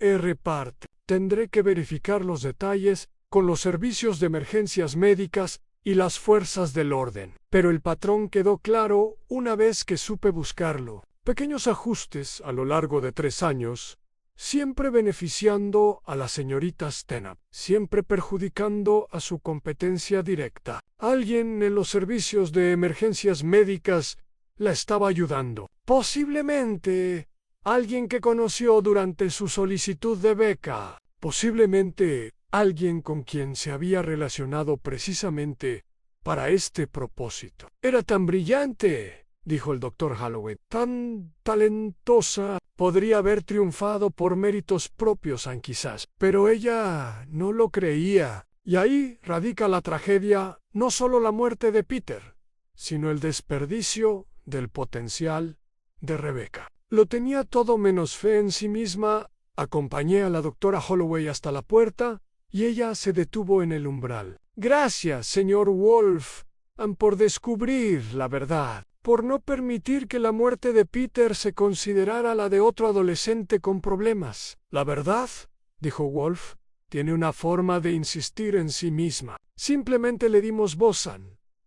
parte. Tendré que verificar los detalles con los servicios de emergencias médicas y las fuerzas del orden. Pero el patrón quedó claro una vez que supe buscarlo. Pequeños ajustes a lo largo de 3 años, siempre beneficiando a la señorita Stanhope, siempre perjudicando a su competencia directa. Alguien en los servicios de emergencias médicas la estaba ayudando. Posiblemente alguien que conoció durante su solicitud de beca. Posiblemente alguien con quien se había relacionado precisamente para este propósito. Era tan brillante, dijo el Dr. Holloway, tan talentosa, podría haber triunfado por méritos propios quizás, pero ella no lo creía. Y ahí radica la tragedia, no solo la muerte de Peter, sino el desperdicio del potencial de Rebecca. Lo tenía todo menos fe en sí misma. Acompañé a la doctora Holloway hasta la puerta y ella se detuvo en el umbral. Gracias, señor Wolf, por descubrir la verdad, por no permitir que la muerte de Peter se considerara la de otro adolescente con problemas. La verdad, dijo Wolf, tiene una forma de insistir en sí misma. Simplemente le dimos voz.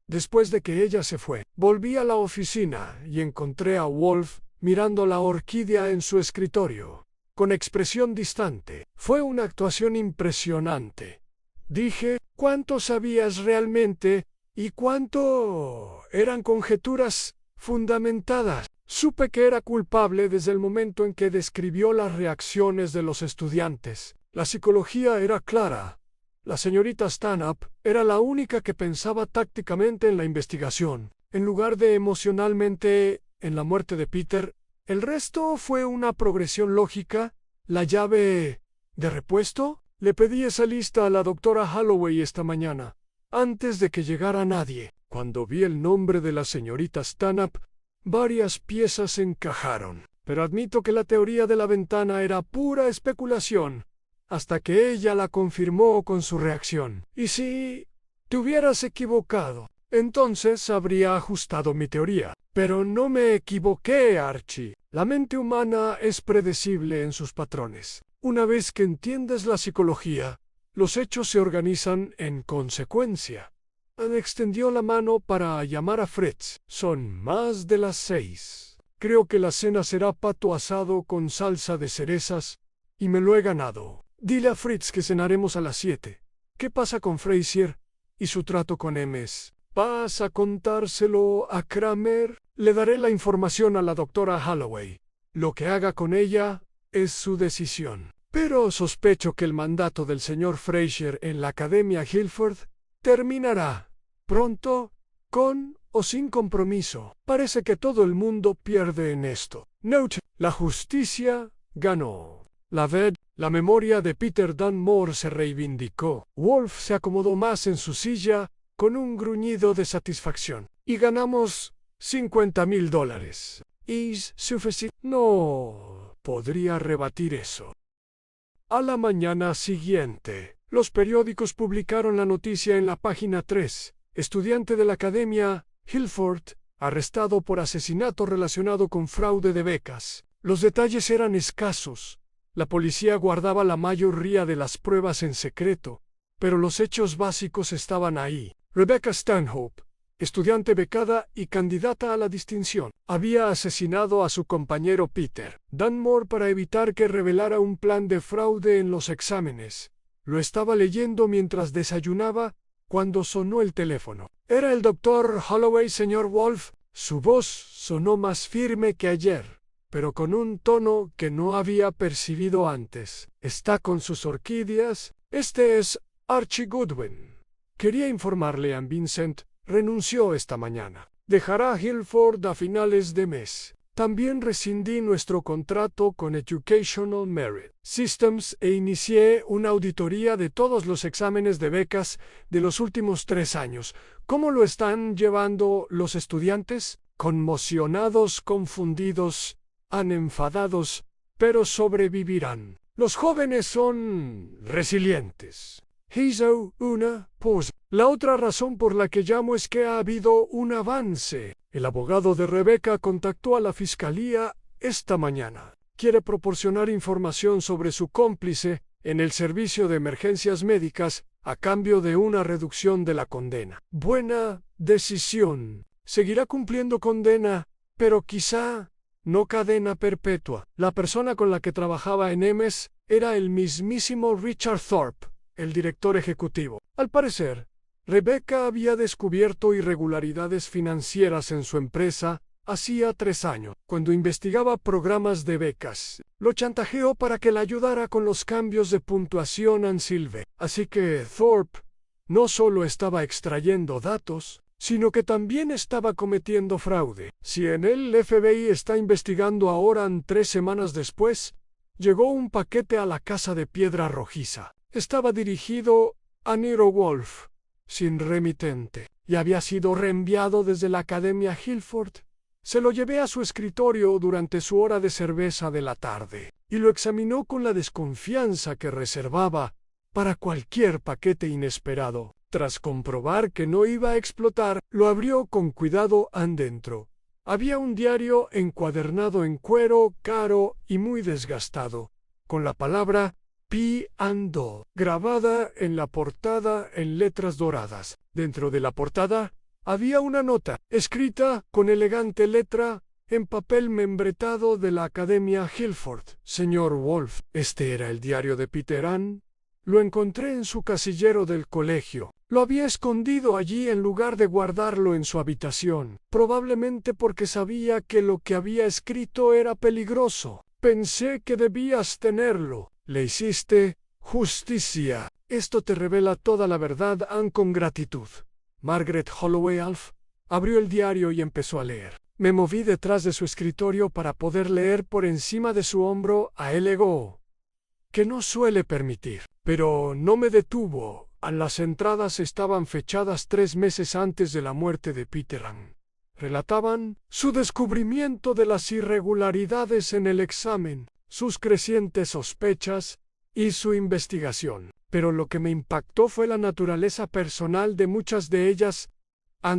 Después de que ella se fue, volví a la oficina y encontré a Wolf mirando la orquídea en su escritorio, con expresión distante. Fue una actuación impresionante. Dije, ¿cuánto sabías realmente y cuánto eran conjeturas fundamentadas? Supe que era culpable desde el momento en que describió las reacciones de los estudiantes. La psicología era clara. La señorita Stanhope era la única que pensaba tácticamente en la investigación, en lugar de emocionalmente en la muerte de Peter. El resto fue una progresión lógica. La llave de repuesto. Le pedí esa lista a la doctora Holloway esta mañana, antes de que llegara nadie. Cuando vi el nombre de la señorita Stanhope, varias piezas encajaron. Pero admito que la teoría de la ventana era pura especulación, hasta que ella la confirmó con su reacción. Y si te hubieras equivocado, entonces habría ajustado mi teoría. Pero no me equivoqué, Archie. La mente humana es predecible en sus patrones. Una vez que entiendes la psicología, los hechos se organizan en consecuencia. Anne extendió la mano para llamar a Fritz. Son más de las 6. Creo que la cena será pato asado con salsa de cerezas, y me lo he ganado. Dile a Fritz que cenaremos a las 7. ¿Qué pasa con Frasier y su trato con Ms? ¿Vas a contárselo a Kramer? Le daré la información a la doctora Holloway. Lo que haga con ella es su decisión. Pero sospecho que el mandato del señor Frasier en la Academia Guilford terminará pronto, con o sin compromiso. Parece que todo el mundo pierde en esto. Note: la justicia ganó. La memoria de Peter Dunmore se reivindicó. Wolf se acomodó más en su silla con un gruñido de satisfacción. Y ganamos $50,000. ¿Es suficiente? No podría rebatir eso. A la mañana siguiente, los periódicos publicaron la noticia en la página 3. Estudiante de la Academia Guilford, arrestado por asesinato relacionado con fraude de becas. Los detalles eran escasos. La policía guardaba la mayoría de las pruebas en secreto, pero los hechos básicos estaban ahí. Rebecca Stanhope, estudiante becada y candidata a la distinción, había asesinado a su compañero Peter Dunmore para evitar que revelara un plan de fraude en los exámenes. Lo estaba leyendo mientras desayunaba cuando sonó el teléfono. Era el doctor Holloway, señor Wolf. Su voz sonó más firme que ayer, pero con un tono que no había percibido antes. ¿Está con sus orquídeas? Este es Archie Goodwin. Quería informarle, Ann Vincent renunció esta mañana. Dejará Guilford a finales de mes. También rescindí nuestro contrato con Educational Merit Systems e inicié una auditoría de todos los exámenes de becas de los últimos 3 años. ¿Cómo lo están llevando los estudiantes? Conmocionados, confundidos, enfadados, pero sobrevivirán. Los jóvenes son resilientes. Hizo una pausa. La otra razón por la que llamo es que ha habido un avance. El abogado de Rebecca contactó a la fiscalía esta mañana. Quiere proporcionar información sobre su cómplice en el servicio de emergencias médicas a cambio de una reducción de la condena. Buena decisión. Seguirá cumpliendo condena, pero quizá no cadena perpetua. La persona con la que trabajaba en Ms era el mismísimo Richard Thorpe, el director ejecutivo. Al parecer, Rebecca había descubierto irregularidades financieras en su empresa hacía 3 años. Cuando investigaba programas de becas, lo chantajeó para que la ayudara con los cambios de puntuación en Silve. Así que Thorpe no solo estaba extrayendo datos, sino que también estaba cometiendo fraude. Si en el FBI está investigando ahora, 3 semanas después, llegó un paquete a la casa de piedra rojiza. Estaba dirigido a Nero Wolf, sin remitente, y había sido reenviado desde la Academia Guilford. Se lo llevé a su escritorio durante su hora de cerveza de la tarde, y lo examinó con la desconfianza que reservaba para cualquier paquete inesperado. Tras comprobar que no iba a explotar, lo abrió con cuidado adentro. Había un diario encuadernado en cuero, caro y muy desgastado, con la palabra P&O grabada en la portada en letras doradas. Dentro de la portada había una nota, escrita con elegante letra en papel membretado de la Academia Guilford. Señor Wolf, este era el diario de Peter Ann. Lo encontré en su casillero del colegio. Lo había escondido allí en lugar de guardarlo en su habitación, probablemente porque sabía que lo que había escrito era peligroso. Pensé que debías tenerlo. Le hiciste justicia. Esto te revela toda la verdad, Ann, con gratitud. Margaret Holloway Alf abrió el diario y empezó a leer. Me moví detrás de su escritorio para poder leer por encima de su hombro a L.G.O., que no suele permitir. Pero no me detuvo. Las entradas estaban fechadas 3 meses antes de la muerte de Peter Ann. Relataban su descubrimiento de las irregularidades en el examen, sus crecientes sospechas y su investigación. Pero lo que me impactó fue la naturaleza personal de muchas de ellas,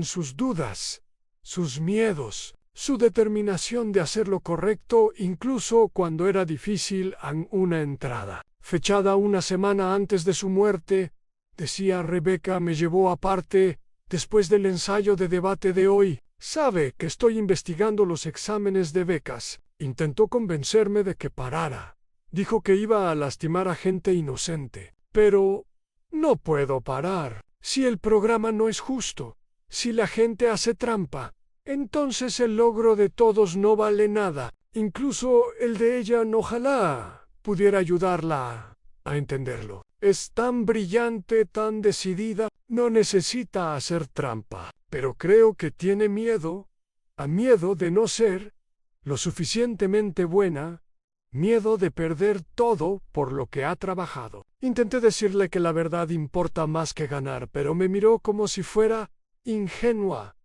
sus dudas, sus miedos, su determinación de hacer lo correcto incluso cuando era difícil. Una entrada, fechada 1 semana antes de su muerte, decía: Rebecca me llevó aparte después del ensayo de debate de hoy. Sabe que estoy investigando los exámenes de becas. Intentó convencerme de que parara. Dijo que iba a lastimar a gente inocente. Pero no puedo parar. Si el programa no es justo, si la gente hace trampa, entonces el logro de todos no vale nada. Incluso el de ella ojalá pudiera ayudarla a entenderlo. Es tan brillante, tan decidida, no necesita hacer trampa. Pero creo que tiene miedo de no ser lo suficientemente buena, miedo de perder todo por lo que ha trabajado. Intenté decirle que la verdad importa más que ganar, pero me miró como si fuera ingenua.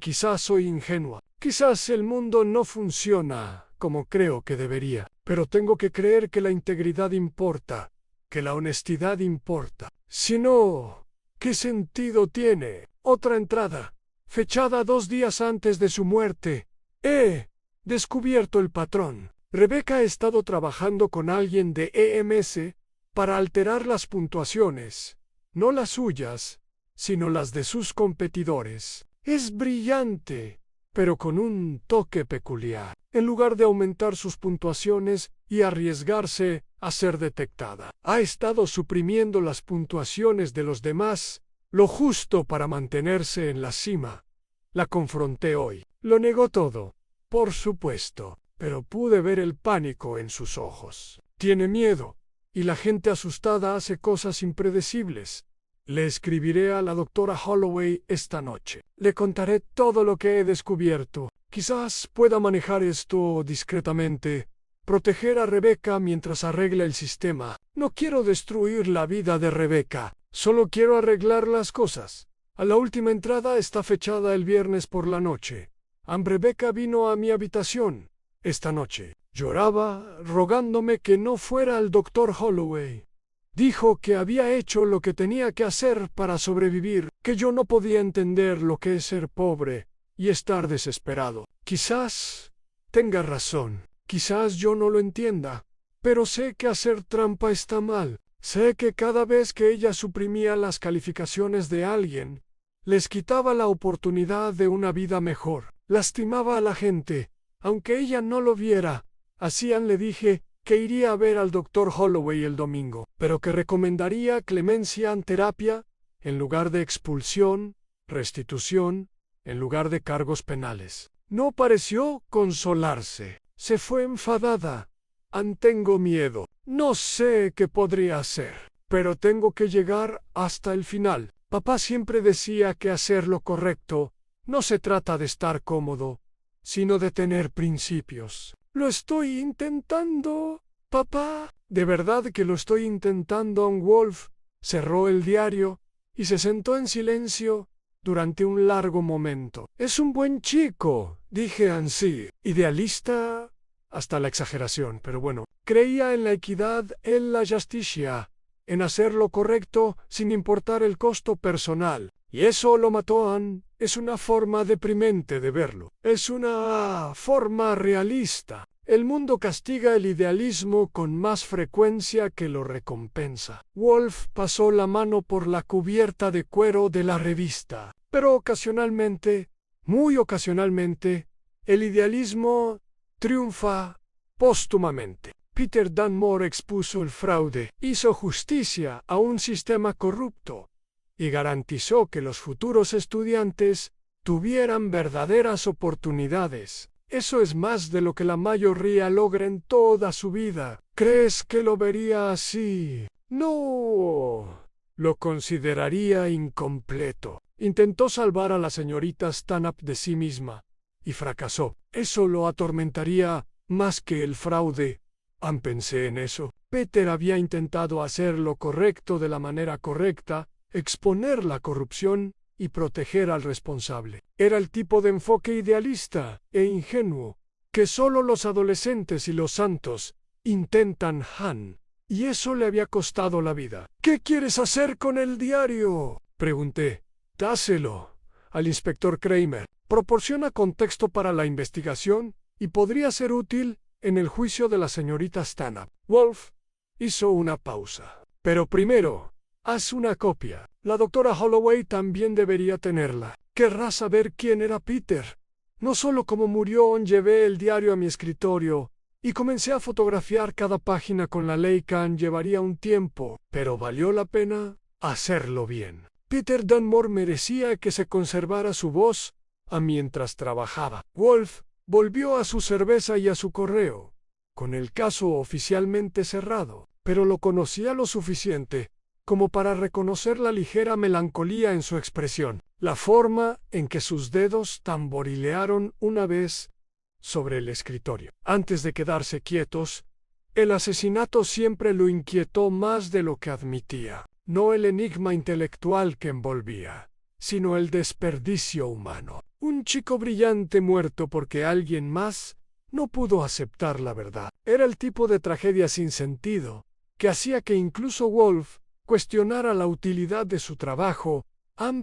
Quizás soy ingenua. Quizás el mundo no funciona como creo que debería, pero tengo que creer que la integridad importa, que la honestidad importa. Si no, ¿qué sentido tiene? Otra entrada, fechada 2 días antes de su muerte. He descubierto el patrón. Rebecca ha estado trabajando con alguien de EMS para alterar las puntuaciones, no las suyas, sino las de sus competidores. Es brillante, pero con un toque peculiar. En lugar de aumentar sus puntuaciones y arriesgarse a ser detectada, ha estado suprimiendo las puntuaciones de los demás, lo justo para mantenerse en la cima. La confronté hoy. Lo negó todo, por supuesto, pero pude ver el pánico en sus ojos. Tiene miedo, y la gente asustada hace cosas impredecibles. Le escribiré a la doctora Holloway esta noche. Le contaré todo lo que he descubierto. Quizás pueda manejar esto discretamente, proteger a Rebecca mientras arregla el sistema. No quiero destruir la vida de Rebecca, solo quiero arreglar las cosas. A la última entrada está fechada el viernes por la noche. Rebecca vino a mi habitación esta noche. Lloraba, rogándome que no fuera al doctor Holloway. Dijo que había hecho lo que tenía que hacer para sobrevivir, que yo no podía entender lo que es ser pobre y estar desesperado. Quizás tenga razón, quizás yo no lo entienda, pero sé que hacer trampa está mal. Sé que cada vez que ella suprimía las calificaciones de alguien, les quitaba la oportunidad de una vida mejor. Lastimaba a la gente, aunque ella no lo viera. Le dije que iría a ver al doctor Holloway el domingo, pero que recomendaría clemencia en terapia en lugar de expulsión, restitución en lugar de cargos penales. No pareció consolarse. Se fue enfadada. Tengo miedo. No sé qué podría hacer, pero tengo que llegar hasta el final. Papá siempre decía que hacer lo correcto no se trata de estar cómodo, sino de tener principios. Lo estoy intentando, papá. De verdad que lo estoy intentando. Wolf cerró el diario y se sentó en silencio durante un largo momento. Es un buen chico, dije ansí. Idealista hasta la exageración, pero bueno. Creía en la equidad, en la justicia, en hacer lo correcto sin importar el costo personal. Y eso lo mató. Es una forma deprimente de verlo. Es una forma realista. El mundo castiga el idealismo con más frecuencia que lo recompensa. Wolf pasó la mano por la cubierta de cuero de la revista. Pero ocasionalmente, muy ocasionalmente, el idealismo triunfa póstumamente. Peter Dunmore expuso el fraude, hizo justicia a un sistema corrupto y garantizó que los futuros estudiantes tuvieran verdaderas oportunidades. Eso es más de lo que la mayoría logra en toda su vida. ¿Crees que lo vería así? No. Lo consideraría incompleto. Intentó salvar a la señorita Stanhope de sí misma y fracasó. Eso lo atormentaría más que el fraude. Pensé en eso. Peter había intentado hacer lo correcto de la manera correcta, exponer la corrupción y proteger al responsable. Era el tipo de enfoque idealista e ingenuo que solo los adolescentes y los santos intentan. Y eso le había costado la vida. ¿Qué quieres hacer con el diario?, pregunté. Dáselo al inspector Kramer. Proporciona contexto para la investigación y podría ser útil en el juicio de la señorita Stanhope. Wolf hizo una pausa. Pero primero, haz una copia. La doctora Holloway también debería tenerla. Querrá saber quién era Peter. No solo cómo murió, llevé el diario a mi escritorio y comencé a fotografiar cada página con la Leica. Llevaría un tiempo, pero valió la pena hacerlo bien. Peter Dunmore merecía que se conservara su voz mientras trabajaba. Wolf volvió a su cerveza y a su correo, con el caso oficialmente cerrado, pero lo conocía lo suficiente como para reconocer la ligera melancolía en su expresión, la forma en que sus dedos tamborilearon una vez sobre el escritorio. Antes de quedarse quietos, el asesinato siempre lo inquietó más de lo que admitía. No el enigma intelectual que envolvía, sino el desperdicio humano. Un chico brillante muerto porque alguien más no pudo aceptar la verdad. Era el tipo de tragedia sin sentido que hacía que incluso Wolf cuestionara la utilidad de su trabajo,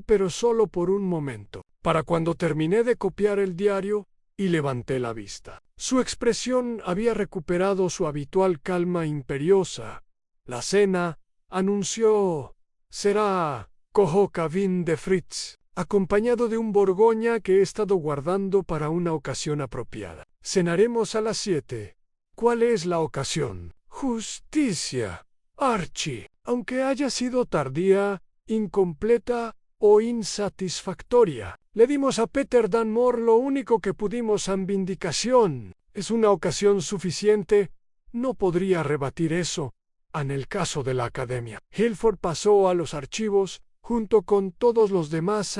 pero solo por un momento. Para cuando terminé de copiar el diario y levanté la vista, su expresión había recuperado su habitual calma imperiosa. La cena, anunció, será Cojoca vin de Fritz, acompañado de un Borgoña que he estado guardando para una ocasión apropiada. Cenaremos a las 7. ¿Cuál es la ocasión? Justicia. Archie, aunque haya sido tardía, incompleta o insatisfactoria, le dimos a Peter Dunmore lo único que pudimos en vindicación. Es una ocasión suficiente. No podría rebatir eso. En el caso de la Academia, Hilford pasó a los archivos, junto con todos los demás,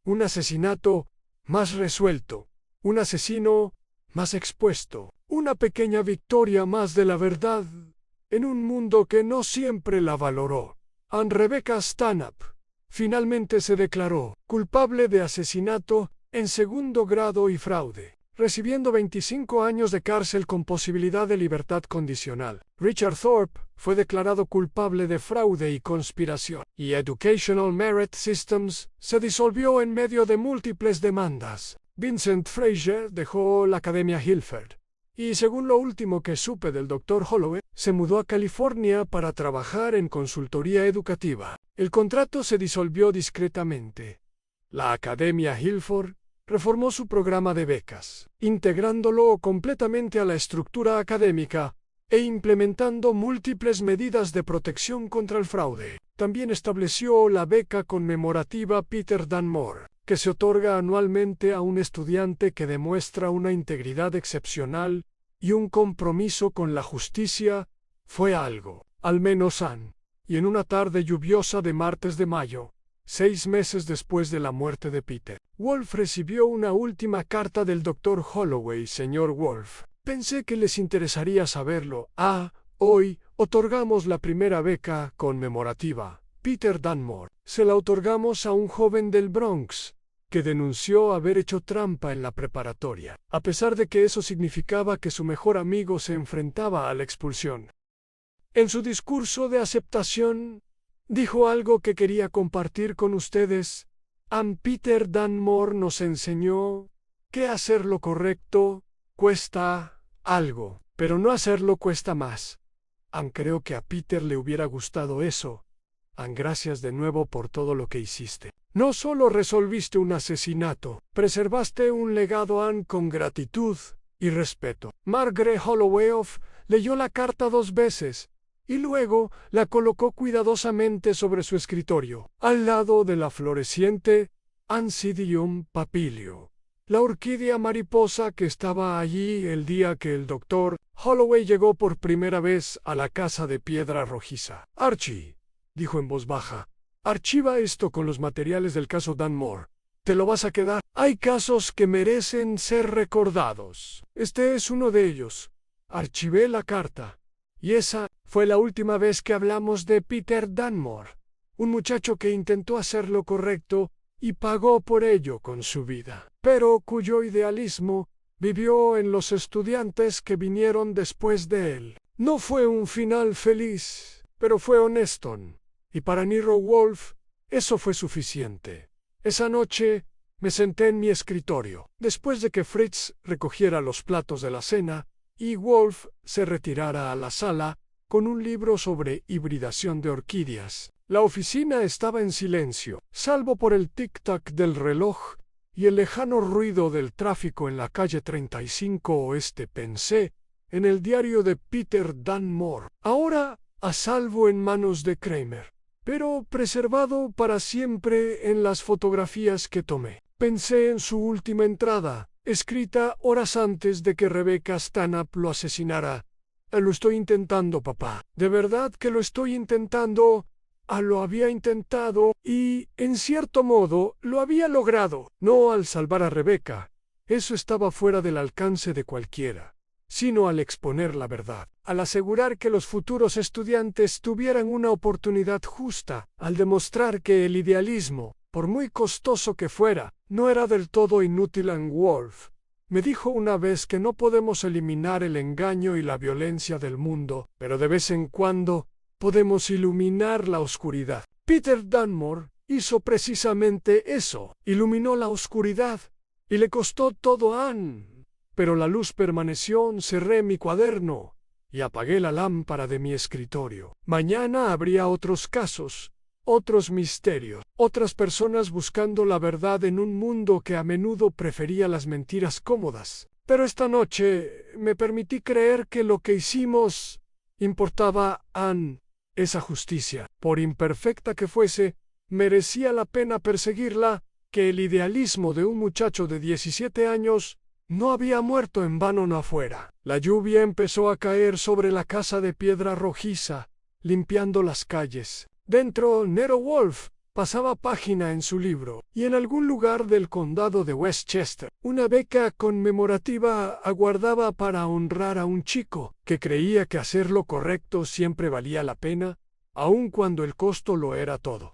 un asesinato más resuelto, un asesino más expuesto, una pequeña victoria más de la verdad, en un mundo que no siempre la valoró. Rebecca Stanhope finalmente se declaró culpable de asesinato en segundo grado y fraude, recibiendo 25 años de cárcel con posibilidad de libertad condicional. Richard Thorpe fue declarado culpable de fraude y conspiración, y Educational Merit Systems se disolvió en medio de múltiples demandas. Vincent Fraser dejó la Academia Hilford, y según lo último que supe del Dr. Holloway, se mudó a California para trabajar en consultoría educativa. El contrato se disolvió discretamente. La Academia Hilford reformó su programa de becas, integrándolo completamente a la estructura académica e implementando múltiples medidas de protección contra el fraude. También estableció la beca conmemorativa Peter Dunmore, que se otorga anualmente a un estudiante que demuestra una integridad excepcional y un compromiso con la justicia. Fue algo, al menos y en una tarde lluviosa de martes de mayo, 6 meses después de la muerte de Peter, Wolf recibió una última carta del Dr. Holloway. Señor Wolf, pensé que les interesaría saberlo. Hoy otorgamos la primera beca conmemorativa Peter Dunmore. Se la otorgamos a un joven del Bronx que denunció haber hecho trampa en la preparatoria, a pesar de que eso significaba que su mejor amigo se enfrentaba a la expulsión. En su discurso de aceptación, dijo algo que quería compartir con ustedes. Peter Dunmore nos enseñó que hacer lo correcto cuesta algo, pero no hacerlo cuesta más. Creo que a Peter le hubiera gustado eso. Gracias de nuevo por todo lo que hiciste. No solo resolviste un asesinato, preservaste un legado con gratitud y respeto. Margaret Holloway leyó la carta 2 veces y luego la colocó cuidadosamente sobre su escritorio, al lado de la floreciente Ansidium papilio, la orquídea mariposa que estaba allí el día que el Dr. Holloway llegó por primera vez a la casa de piedra rojiza. Archie, dijo en voz baja, archiva esto con los materiales del caso Dunmore. ¿Te lo vas a quedar? Hay casos que merecen ser recordados. Este es uno de ellos. Archivé la carta. Y esa fue la última vez que hablamos de Peter Dunmore, un muchacho que intentó hacer lo correcto y pagó por ello con su vida, pero cuyo idealismo vivió en los estudiantes que vinieron después de él. No fue un final feliz, pero fue honesto, y para Nero Wolf eso fue suficiente. Esa noche me senté en mi escritorio, después de que Fritz recogiera los platos de la cena y Wolf se retirara a la sala con un libro sobre hibridación de orquídeas. La oficina estaba en silencio, salvo por el tic-tac del reloj y el lejano ruido del tráfico en la calle 35 Oeste. Pensé en el diario de Peter Dunmore, ahora a salvo en manos de Kramer, pero preservado para siempre en las fotografías que tomé. Pensé en su última entrada, escrita horas antes de que Rebecca Stanhope lo asesinara. Lo estoy intentando, papá. De verdad que lo estoy intentando. Lo había intentado y, en cierto modo, lo había logrado. No al salvar a Rebecca. Eso estaba fuera del alcance de cualquiera, sino al exponer la verdad, al asegurar que los futuros estudiantes tuvieran una oportunidad justa, al demostrar que el idealismo, por muy costoso que fuera, no era del todo inútil. Wolf me dijo una vez que no podemos eliminar el engaño y la violencia del mundo, pero de vez en cuando podemos iluminar la oscuridad. Peter Dunmore hizo precisamente eso, iluminó la oscuridad, y le costó todo a Anne. Pero la luz permaneció. Cerré mi cuaderno y apagué la lámpara de mi escritorio. Mañana habría otros casos, otros misterios, otras personas buscando la verdad en un mundo que a menudo prefería las mentiras cómodas. Pero esta noche me permití creer que lo que hicimos importaba a Anne. Esa justicia, por imperfecta que fuese, merecía la pena perseguirla, que el idealismo de un muchacho de 17 años no había muerto en vano. No afuera. La lluvia empezó a caer sobre la casa de piedra rojiza, limpiando las calles. Dentro, Nero Wolf pasaba página en su libro, y en algún lugar del condado de Westchester, una beca conmemorativa aguardaba para honrar a un chico que creía que hacer lo correcto siempre valía la pena, aun cuando el costo lo era todo.